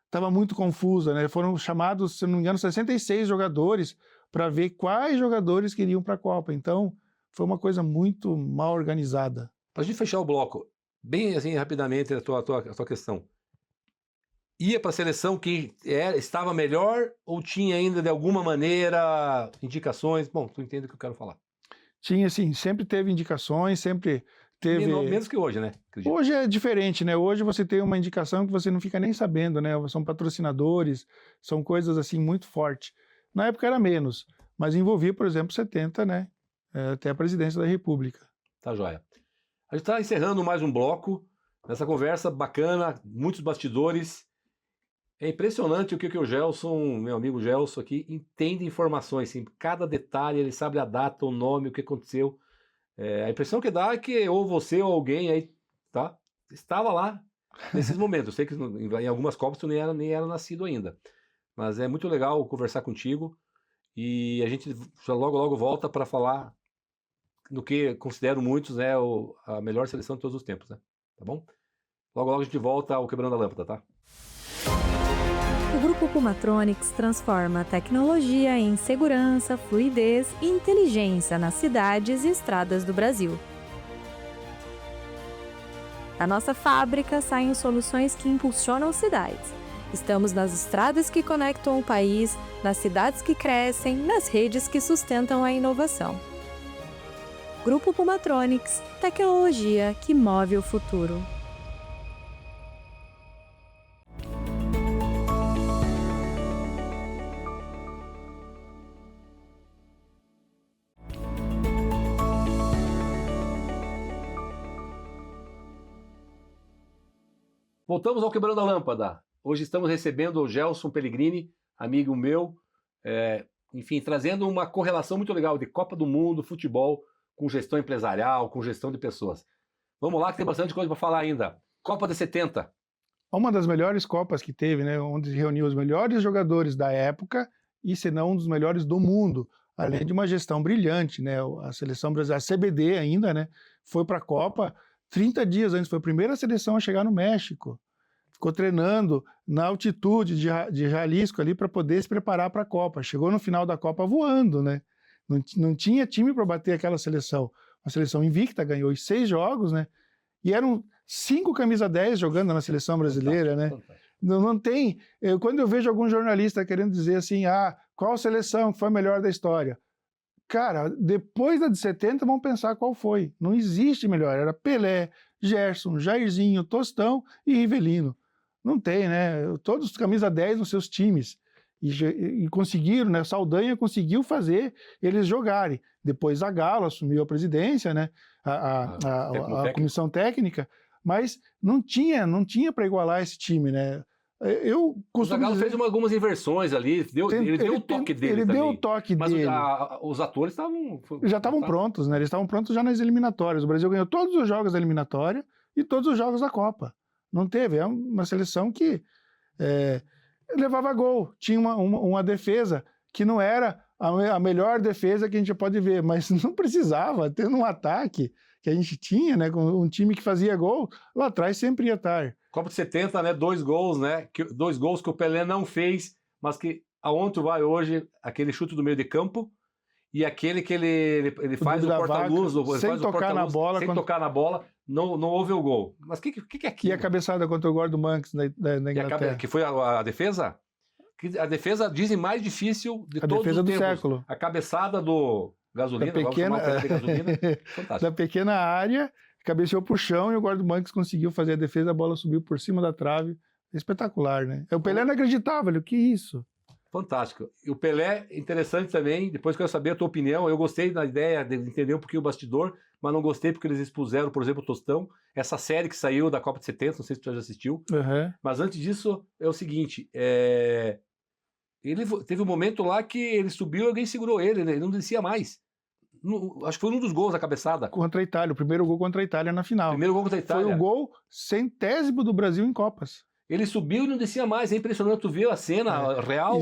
estava muito confusa, né? Foram chamados, se não me engano, 66 jogadores para ver quais jogadores queriam para a Copa. Então, foi uma coisa muito mal organizada. Para a gente fechar o bloco, bem assim, rapidamente, a tua questão. Ia para a seleção que estava melhor ou tinha ainda, de alguma maneira, indicações? Bom, tu entende o que eu quero falar. Tinha, sim, sempre teve indicações, sempre... Menos que hoje, né? Acredito. Hoje é diferente, né? Hoje você tem uma indicação que você não fica nem sabendo, né? São patrocinadores, são coisas assim muito fortes. Na época era menos, mas envolvia, por exemplo, 70, né? Até a presidência da República. Tá joia. A gente está encerrando mais um bloco nessa conversa bacana, muitos bastidores. É impressionante o que o Gelson, meu amigo Gelson aqui, entende informações. Em cada detalhe, ele sabe a data, o nome, o que aconteceu. A impressão que dá é que ou você ou alguém aí, tá? Estava lá nesses momentos. Eu sei que em algumas Copas tu nem era nascido ainda. Mas é muito legal conversar contigo. E a gente já logo volta para falar do que considero muitos, né, a melhor seleção de todos os tempos, né? Tá bom? Logo a gente volta ao Quebrando a Lâmpada, tá? O Grupo Pumatronics transforma a tecnologia em segurança, fluidez e inteligência nas cidades e estradas do Brasil. Da nossa fábrica saem soluções que impulsionam cidades. Estamos nas estradas que conectam o país, nas cidades que crescem, nas redes que sustentam a inovação. Grupo Pumatronics, tecnologia que move o futuro. Voltamos ao Quebrando a Lâmpada. Hoje estamos recebendo o Gelson Pellegrini, amigo meu, enfim, trazendo uma correlação muito legal de Copa do Mundo, futebol, com gestão empresarial, com gestão de pessoas. Vamos lá que tem bastante coisa para falar ainda. Copa de 70. Uma das melhores Copas que teve, né, onde reuniu os melhores jogadores da época e, se não, um dos melhores do mundo, além de uma gestão brilhante, né? A seleção brasileira, a CBD ainda, né, foi para a Copa 30 dias antes, foi a primeira seleção a chegar no México. Ficou treinando na altitude de Jalisco ali para poder se preparar para a Copa. Chegou no final da Copa voando, né? Não tinha time para bater aquela seleção. Uma seleção invicta, ganhou os 6 jogos, né? E eram 5 camisa 10 jogando na seleção brasileira, né? Não tem... Quando eu vejo algum jornalista querendo dizer assim, qual seleção foi a melhor da história? Cara, depois da de 70, vamos pensar qual foi. Não existe melhor. Era Pelé, Gerson, Jairzinho, Tostão e Rivelino. Não tem, né? Todos camisa 10 nos seus times. E conseguiram, né? Saldanha conseguiu fazer eles jogarem. Depois a Galo assumiu a presidência, né? A comissão técnica, mas não tinha para igualar esse time, né? O Zagallo fez algumas inversões ali, ele deu o toque dele. Ele também. deu o toque mas dele. Os atores já estavam prontos, né? Eles estavam prontos já nas eliminatórias. O Brasil ganhou todos os jogos da eliminatória e todos os jogos da Copa. Não teve. É uma seleção que levava gol. Tinha uma defesa que não era a melhor defesa que a gente pode ver, mas não precisava. Tendo um ataque que a gente tinha, né? Com um time que fazia gol, lá atrás sempre ia estar. Copa de 70, né? 2 gols, né? 2 gols que o Pelé não fez, mas que aonde tu vai hoje, aquele chute do meio de campo e aquele que ele faz o porta-luz, sem tocar na bola, tocar na bola, não houve o gol. Mas o que é aquilo? E a cabeçada contra o Gordon Banks da Inglaterra? Que foi a defesa? A defesa, dizem, mais difícil de todos os tempos. A defesa do século. A cabeçada do Gasolina, da pequena área, cabeceou pro chão e o Gordon Banks conseguiu fazer a defesa, a bola subiu por cima da trave. Espetacular, né? O Pelé não acreditava, o que é isso? Fantástico. E o Pelé, interessante também, depois quero saber a tua opinião, eu gostei da ideia de entender um pouquinho o bastidor, mas não gostei porque eles expuseram, por exemplo, o Tostão, essa série que saiu da Copa de 70, não sei se tu já assistiu, mas antes disso é o seguinte, ele teve um momento lá que ele subiu e alguém segurou ele não descia mais. Acho que foi um dos gols da cabeçada. Contra a Itália, o primeiro gol contra a Itália na final. Primeiro gol contra a Itália. Foi o gol 100º do Brasil em Copas. Ele subiu e não descia mais, é impressionante, tu viu a cena real.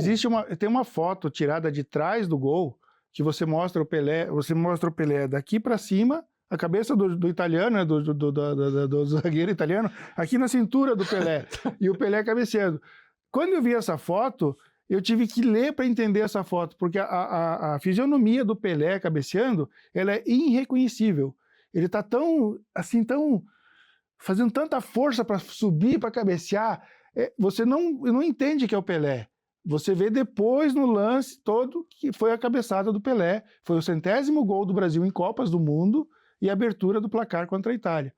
Tem uma foto tirada de trás do gol, que você mostra o Pelé daqui para cima, a cabeça do italiano, né, do zagueiro italiano, aqui na cintura do Pelé, e o Pelé cabeceando. Quando eu vi essa foto, eu tive que ler para entender essa foto, porque a fisionomia do Pelé cabeceando, ela é irreconhecível. Ele está tão fazendo tanta força para subir, para cabecear, você não entende que é o Pelé. Você vê depois no lance todo que foi a cabeçada do Pelé, foi o 100º gol do Brasil em Copas do Mundo e a abertura do placar contra a Itália.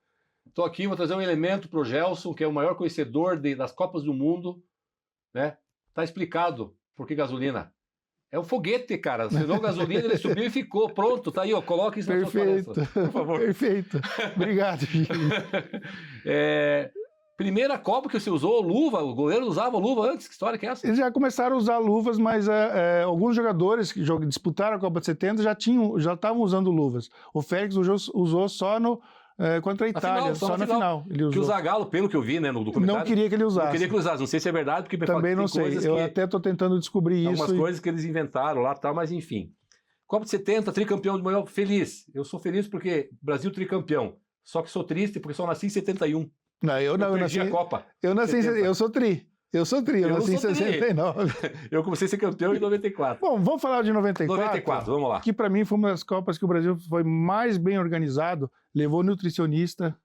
Estou aqui, vou trazer um elemento para o Gelson, que é o maior conhecedor das Copas do Mundo, né? Tá explicado por que Gasolina. É um foguete, cara. Senão Gasolina, ele subiu e ficou. Pronto, tá aí, ó. Coloca isso na sua palestra, por favor. Perfeito. Obrigado, Gil. Primeira Copa que você usou luva, o goleiro usava luva antes, que história que é essa? Eles já começaram a usar luvas, mas alguns jogadores que disputaram a Copa de 70 já estavam usando luvas. O Félix usou só contra a Itália, só na final. Ele usou. Que o Zagallo, pelo que eu vi, né, no documentário... Não queria que ele usasse. Não queria que ele usasse, não sei se é verdade, porque... Também não sei, eu até estou tentando descobrir isso. Algumas coisas que eles inventaram lá e tal, mas enfim. Copa de 70, tricampeão de maior, feliz. Eu sou feliz porque Brasil tricampeão. Só que sou triste porque só nasci em 71. Não, eu perdi a Copa. Eu nasci eu sou tri. Eu nasci em 69. Eu comecei a ser campeão em 94. Bom, vamos falar de 94. 94, vamos lá. Que para mim foi uma das Copas que o Brasil foi mais bem organizado, levou nutricionista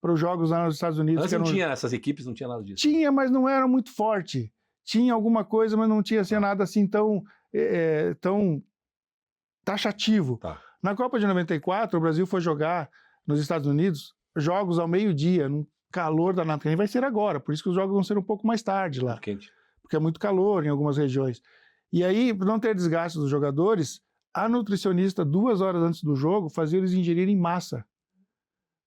para os jogos lá nos Estados Unidos. Antes não tinha essas equipes, não tinha nada disso. Tinha, mas não era muito forte. Tinha alguma coisa, mas não tinha nada assim tão taxativo. Tá. Na Copa de 94, o Brasil foi jogar nos Estados Unidos jogos ao meio-dia, num calor danado, que vai ser agora, por isso que os jogos vão ser um pouco mais tarde lá. Muito quente. Porque é muito calor em algumas regiões. E aí, para não ter desgaste dos jogadores, a nutricionista, 2 horas antes do jogo, fazia eles ingerirem massa,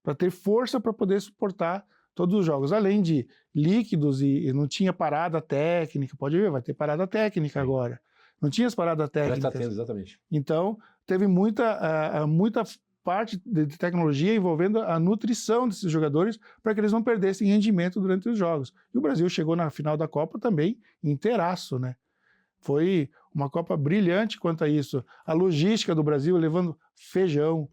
para ter força para poder suportar todos os jogos. Além de líquidos, e não tinha parada técnica, pode ver, vai ter parada técnica agora. Não tinha as paradas técnicas. Já está tendo, exatamente. Então, teve muita parte de tecnologia envolvendo a nutrição desses jogadores para que eles não perdessem rendimento durante os jogos. E o Brasil chegou na final da Copa também inteiraço, né? Foi uma Copa brilhante quanto a isso. A logística do Brasil levando feijão,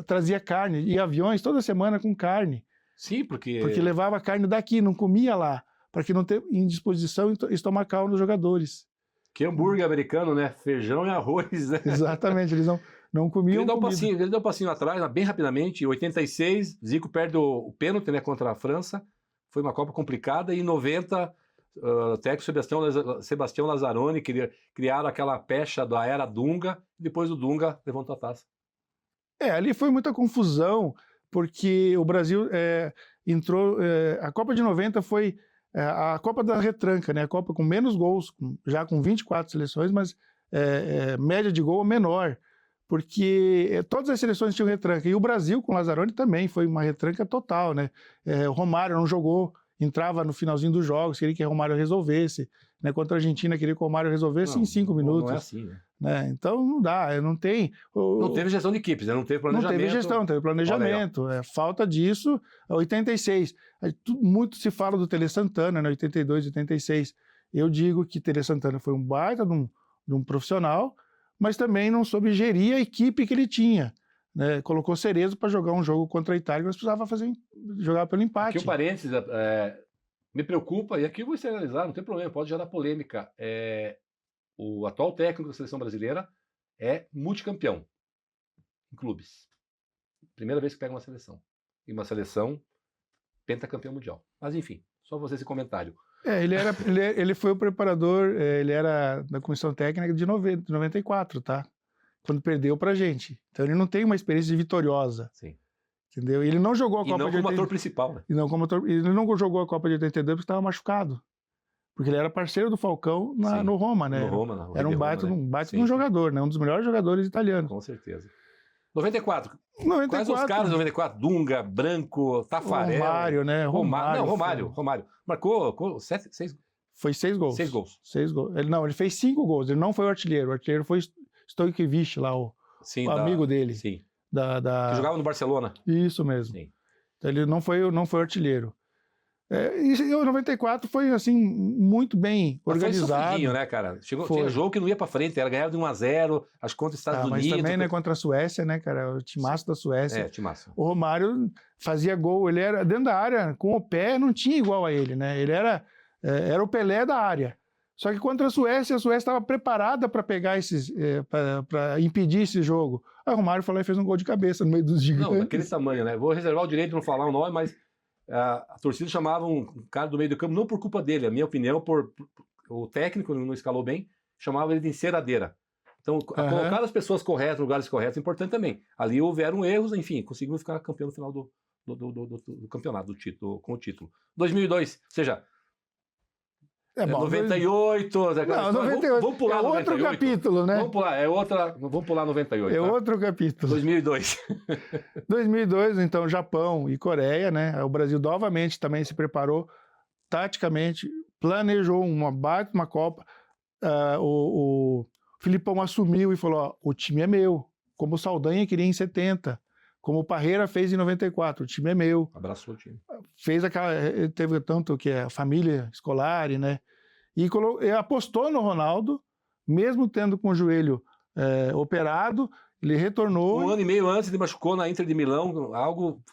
trazia carne, e aviões toda semana com carne. Sim, porque levava carne daqui, não comia lá, para que não ter indisposição estomacal nos jogadores. Que hambúrguer americano, né? Feijão e arroz, né? Exatamente, eles não comiam. Ele dá um passinho atrás, bem rapidamente. Em 86, Zico perde o pênalti, né, contra a França. Foi uma Copa complicada. E em 90, o técnico Sebastião Lazzaroni criaram aquela pecha da era Dunga. E depois o Dunga levantou a taça. Ali foi muita confusão, porque o Brasil entrou... a Copa de 90 foi a Copa da retranca, né? A Copa com menos gols, já com 24 seleções, mas média de gol menor. Porque todas as seleções tinham retranca. E o Brasil, com o Lazzaroni, também foi uma retranca total, né? O Romário não jogou, entrava no finalzinho dos jogos, queria que o Romário resolvesse. Né? Contra a Argentina, queria que o Romário resolvesse em 5 minutos. Não é assim, né? Então, não dá, não tem... Não teve gestão de equipes, né? Não teve planejamento. Não teve gestão, teve planejamento. Falta disso, 86. Muito se fala do Tele Santana, né? 82, 86. Eu digo que Tele Santana foi um baita de um profissional, mas também não soube gerir a equipe que ele tinha. Né? Colocou Cerezo para jogar um jogo contra a Itália, mas precisava jogar pelo empate. Aqui um parênteses, me preocupa, e aqui eu vou externalizar, não tem problema, pode gerar polêmica. O atual técnico da seleção brasileira é multicampeão em clubes. Primeira vez que pega uma seleção. E uma seleção pentacampeão mundial. Mas enfim, só você esse comentário. Ele foi o preparador, ele era da comissão técnica de 94, tá? Quando perdeu pra gente. Então ele não tem uma experiência vitoriosa. Sim. Entendeu? Ele não jogou a Copa de 82. E não como ator principal, né? Ele não jogou a Copa de 82 porque estava machucado. Porque ele era parceiro do Falcão no Roma, né? No Roma, era um baita de um jogador, né? Um dos melhores jogadores italianos. Com certeza. 94. Quais os caras de 94? Dunga, Branco, Tafarel. Romário, né? Romário. Marcou 6 Foi 6 gols. 6 gols. 6 gols. Ele fez 5 gols. Ele não foi o artilheiro. O artilheiro foi Stojkovic lá, o amigo dele. Sim. Que jogava no Barcelona. Isso mesmo. Sim. Então, ele não foi o artilheiro. E o 94 foi, assim, muito bem organizado. Foi né, cara? Tinha jogo que não ia pra frente, era ganhar de 1-0, as contas dos Estados Unidos. Mas também, né, contra a Suécia, né, cara? O timaço da Suécia. Timaço. O Romário fazia gol, ele era dentro da área, com o pé, não tinha igual a ele, né? Ele era o Pelé da área. Só que contra a Suécia estava preparada para pegar para impedir esse jogo. Aí o Romário falou e fez um gol de cabeça no meio dos gigantes. Não, daquele tamanho, né? Vou reservar o direito de não falar o nome, mas a torcida chamava um cara do meio do campo, não por culpa dele, a minha opinião, o técnico não escalou bem, chamava ele de enceradeira. Então, colocar as pessoas corretas, lugares corretos, é importante também. Ali houveram erros, enfim, conseguimos ficar campeão no final do campeonato, com o título. 2002, ou seja, É bom, 98. Não, 98. Vamos pular é outro 98. capítulo, né? Vamos pular, vamos pular 98. É tá? outro capítulo. 2002. 2002, então, Japão e Coreia, né? O Brasil novamente também se preparou taticamente, planejou uma Copa. O Filipão assumiu e falou: ó, o time é meu, como o Saldanha queria em 70, como o Parreira fez em 94, o time é meu. Abraçou o time. Fez teve tanto que a família escolar, né? E apostou no Ronaldo, mesmo tendo com o joelho operado, ele retornou. Um ano e meio antes ele machucou na Inter de Milão,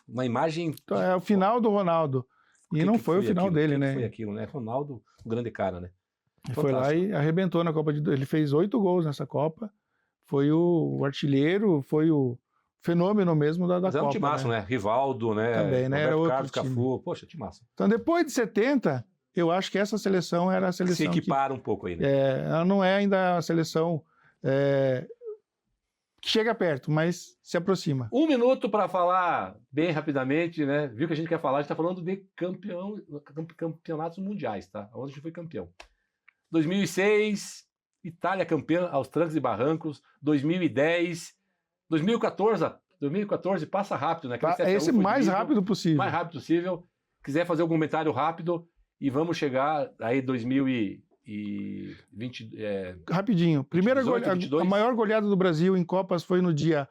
uma imagem... Então, é o final do Ronaldo. E não foi o final aquilo? dele, Que né? foi aquilo, né? Ronaldo, um grande cara, né? Ele foi lá e arrebentou na Copa Ele fez 8 gols nessa Copa. Foi o artilheiro, foi o fenômeno mesmo da Mas Copa. é um timaço, né? Rivaldo, né? Também, né? Era Roberto outro Carlos, time. Cafu. Poxa, timaço. Então, depois de 70, eu acho que essa seleção era a seleção Se equipara um pouco aí, né? ela não é ainda a seleção que chega perto, mas se aproxima. 1 minuto para falar bem rapidamente, né? Viu que a gente quer falar? A gente está falando de campeonatos mundiais, tá? Onde a gente foi campeão. 2006, Itália campeã aos trancos e barrancos. 2010, 2014 passa rápido, né? É esse mais rápido possível. Mais rápido possível. Quiser fazer algum comentário rápido e vamos chegar aí 2020. Rapidinho. A maior goleada do Brasil em Copas foi no dia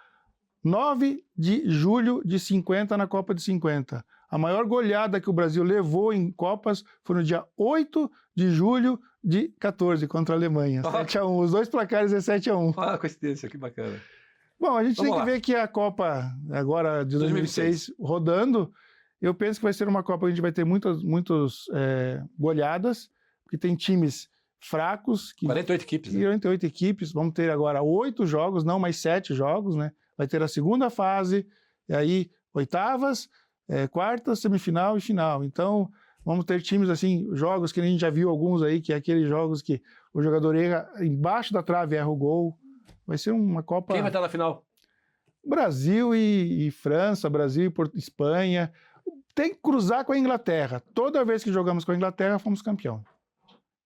9 de julho de 50, na Copa de 50. A maior goleada que o Brasil levou em Copas foi no dia 8 de julho de 14, contra a Alemanha. 7-1. Os dois placares é 7-1. Olha a coincidência, que bacana. Bom, a gente tem que ver que a Copa, agora de 2006, rodando, eu penso que vai ser uma Copa que a gente vai ter muitas goleadas, porque tem times fracos. 48 equipes. Né? 48 equipes. Vamos ter agora 8 jogos, não mais 7 jogos, né? Vai ter a segunda fase, e aí oitavas, quartas, semifinal e final. Então, vamos ter times assim, jogos que a gente já viu alguns aí, que é aqueles jogos que o jogador erra embaixo da trave, erra o gol. Vai ser uma Copa... Quem vai estar na final? Brasil e França, Brasil e Espanha. Tem que cruzar com a Inglaterra. Toda vez que jogamos com a Inglaterra, fomos campeão.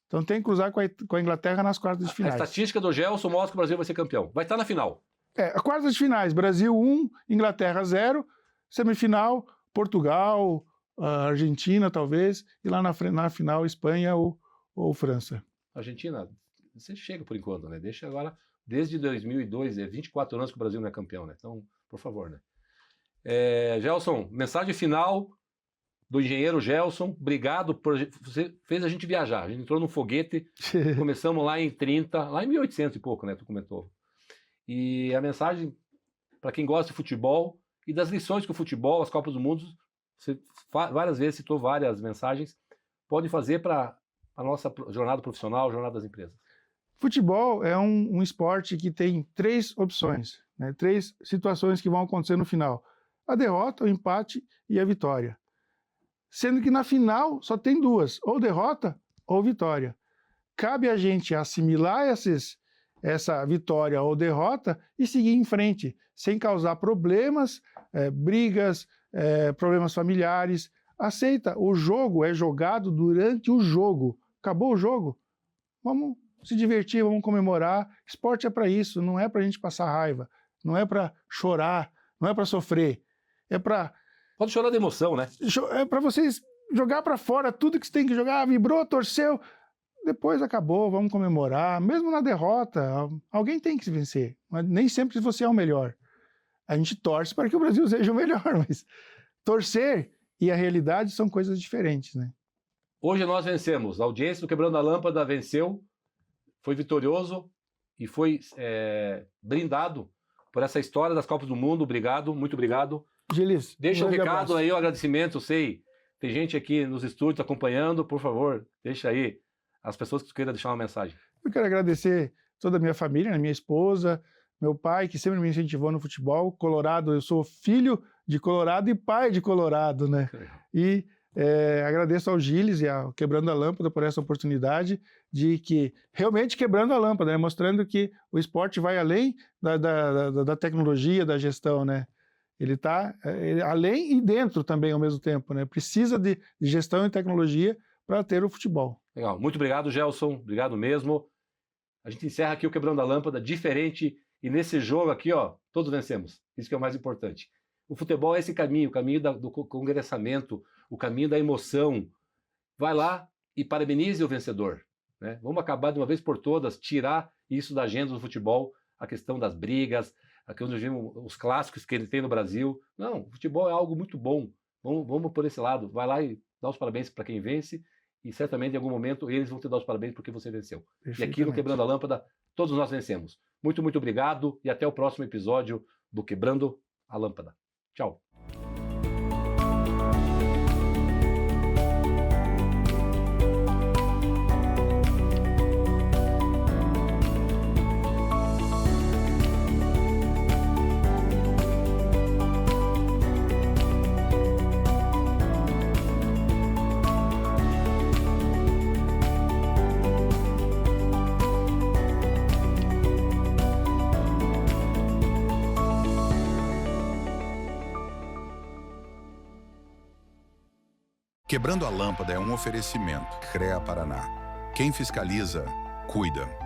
Então tem que cruzar com a Inglaterra nas quartas de finais. A estatística do Gelson mostra que o Brasil vai ser campeão. Vai estar na final. A quartas de finais, Brasil 1, Inglaterra 0, semifinal, Portugal, Argentina talvez, e lá na final Espanha ou França. Argentina, você chega por enquanto, né? Deixa agora, desde 2002, 24 anos que o Brasil não é campeão, né? Então, por favor, né? Gelson, mensagem final do engenheiro Gelson, obrigado por... Você fez a gente viajar, a gente entrou num foguete, começamos lá em 30, lá em 1800 e pouco, né? Tu comentou. E a mensagem para quem gosta de futebol e das lições que o futebol, as Copas do Mundo, você várias vezes citou várias mensagens, pode fazer para a nossa jornada profissional, jornada das empresas. Futebol é um esporte que tem 3 opções, né? 3 situações que vão acontecer no final. A derrota, o empate e a vitória. Sendo que na final só tem 2, ou derrota ou vitória. Cabe a gente assimilar essa vitória ou derrota e seguir em frente, sem causar problemas, brigas, problemas familiares. Aceita, o jogo é jogado durante o jogo. Acabou o jogo? Vamos se divertir, vamos comemorar. Esporte é para isso, não é para a gente passar raiva, não é para chorar, não é para sofrer. É para... Pode chorar de emoção, né? É para vocês jogar para fora tudo que você tem que jogar, vibrou, torceu, depois acabou, vamos comemorar. Mesmo na derrota, alguém tem que se vencer. Mas nem sempre você é o melhor. A gente torce para que o Brasil seja o melhor, mas torcer e a realidade são coisas diferentes, né? Hoje nós vencemos. A audiência do Quebrando a Lâmpada venceu, foi vitorioso e foi brindado por essa história das Copas do Mundo. Obrigado, muito obrigado. Gelis, deixa um recado aí, um agradecimento, sei. Tem gente aqui nos estúdios acompanhando, por favor, deixa aí as pessoas que queiram deixar uma mensagem. Eu quero agradecer toda a minha família, minha esposa, meu pai, que sempre me incentivou no futebol. Colorado, eu sou filho de Colorado e pai de Colorado, né? E agradeço ao Giles e ao Quebrando a Lâmpada por essa oportunidade de que, realmente quebrando a lâmpada, né? Mostrando que o esporte vai além da tecnologia, da gestão, né? Ele está além e dentro também ao mesmo tempo, né? Precisa de gestão e tecnologia para ter o futebol. Legal. Muito obrigado, Gelson. Obrigado mesmo. A gente encerra aqui o Quebrando a Lâmpada, diferente. E nesse jogo aqui, ó, todos vencemos. Isso que é o mais importante. O futebol é esse caminho, o caminho do congressamento, o caminho da emoção. Vai lá e parabenize o vencedor, né? Vamos acabar de uma vez por todas, tirar isso da agenda do futebol, a questão das brigas, os clássicos que ele tem no Brasil. Não, o futebol é algo muito bom. Vamos por esse lado. Vai lá e dá os parabéns para quem vence. E certamente, em algum momento, eles vão te dar os parabéns porque você venceu. E aqui no Quebrando a Lâmpada, todos nós vencemos. Muito, muito obrigado e até o próximo episódio do Quebrando a Lâmpada. Tchau. Quebrando a Lâmpada é um oferecimento. CREA Paraná. Quem fiscaliza, cuida.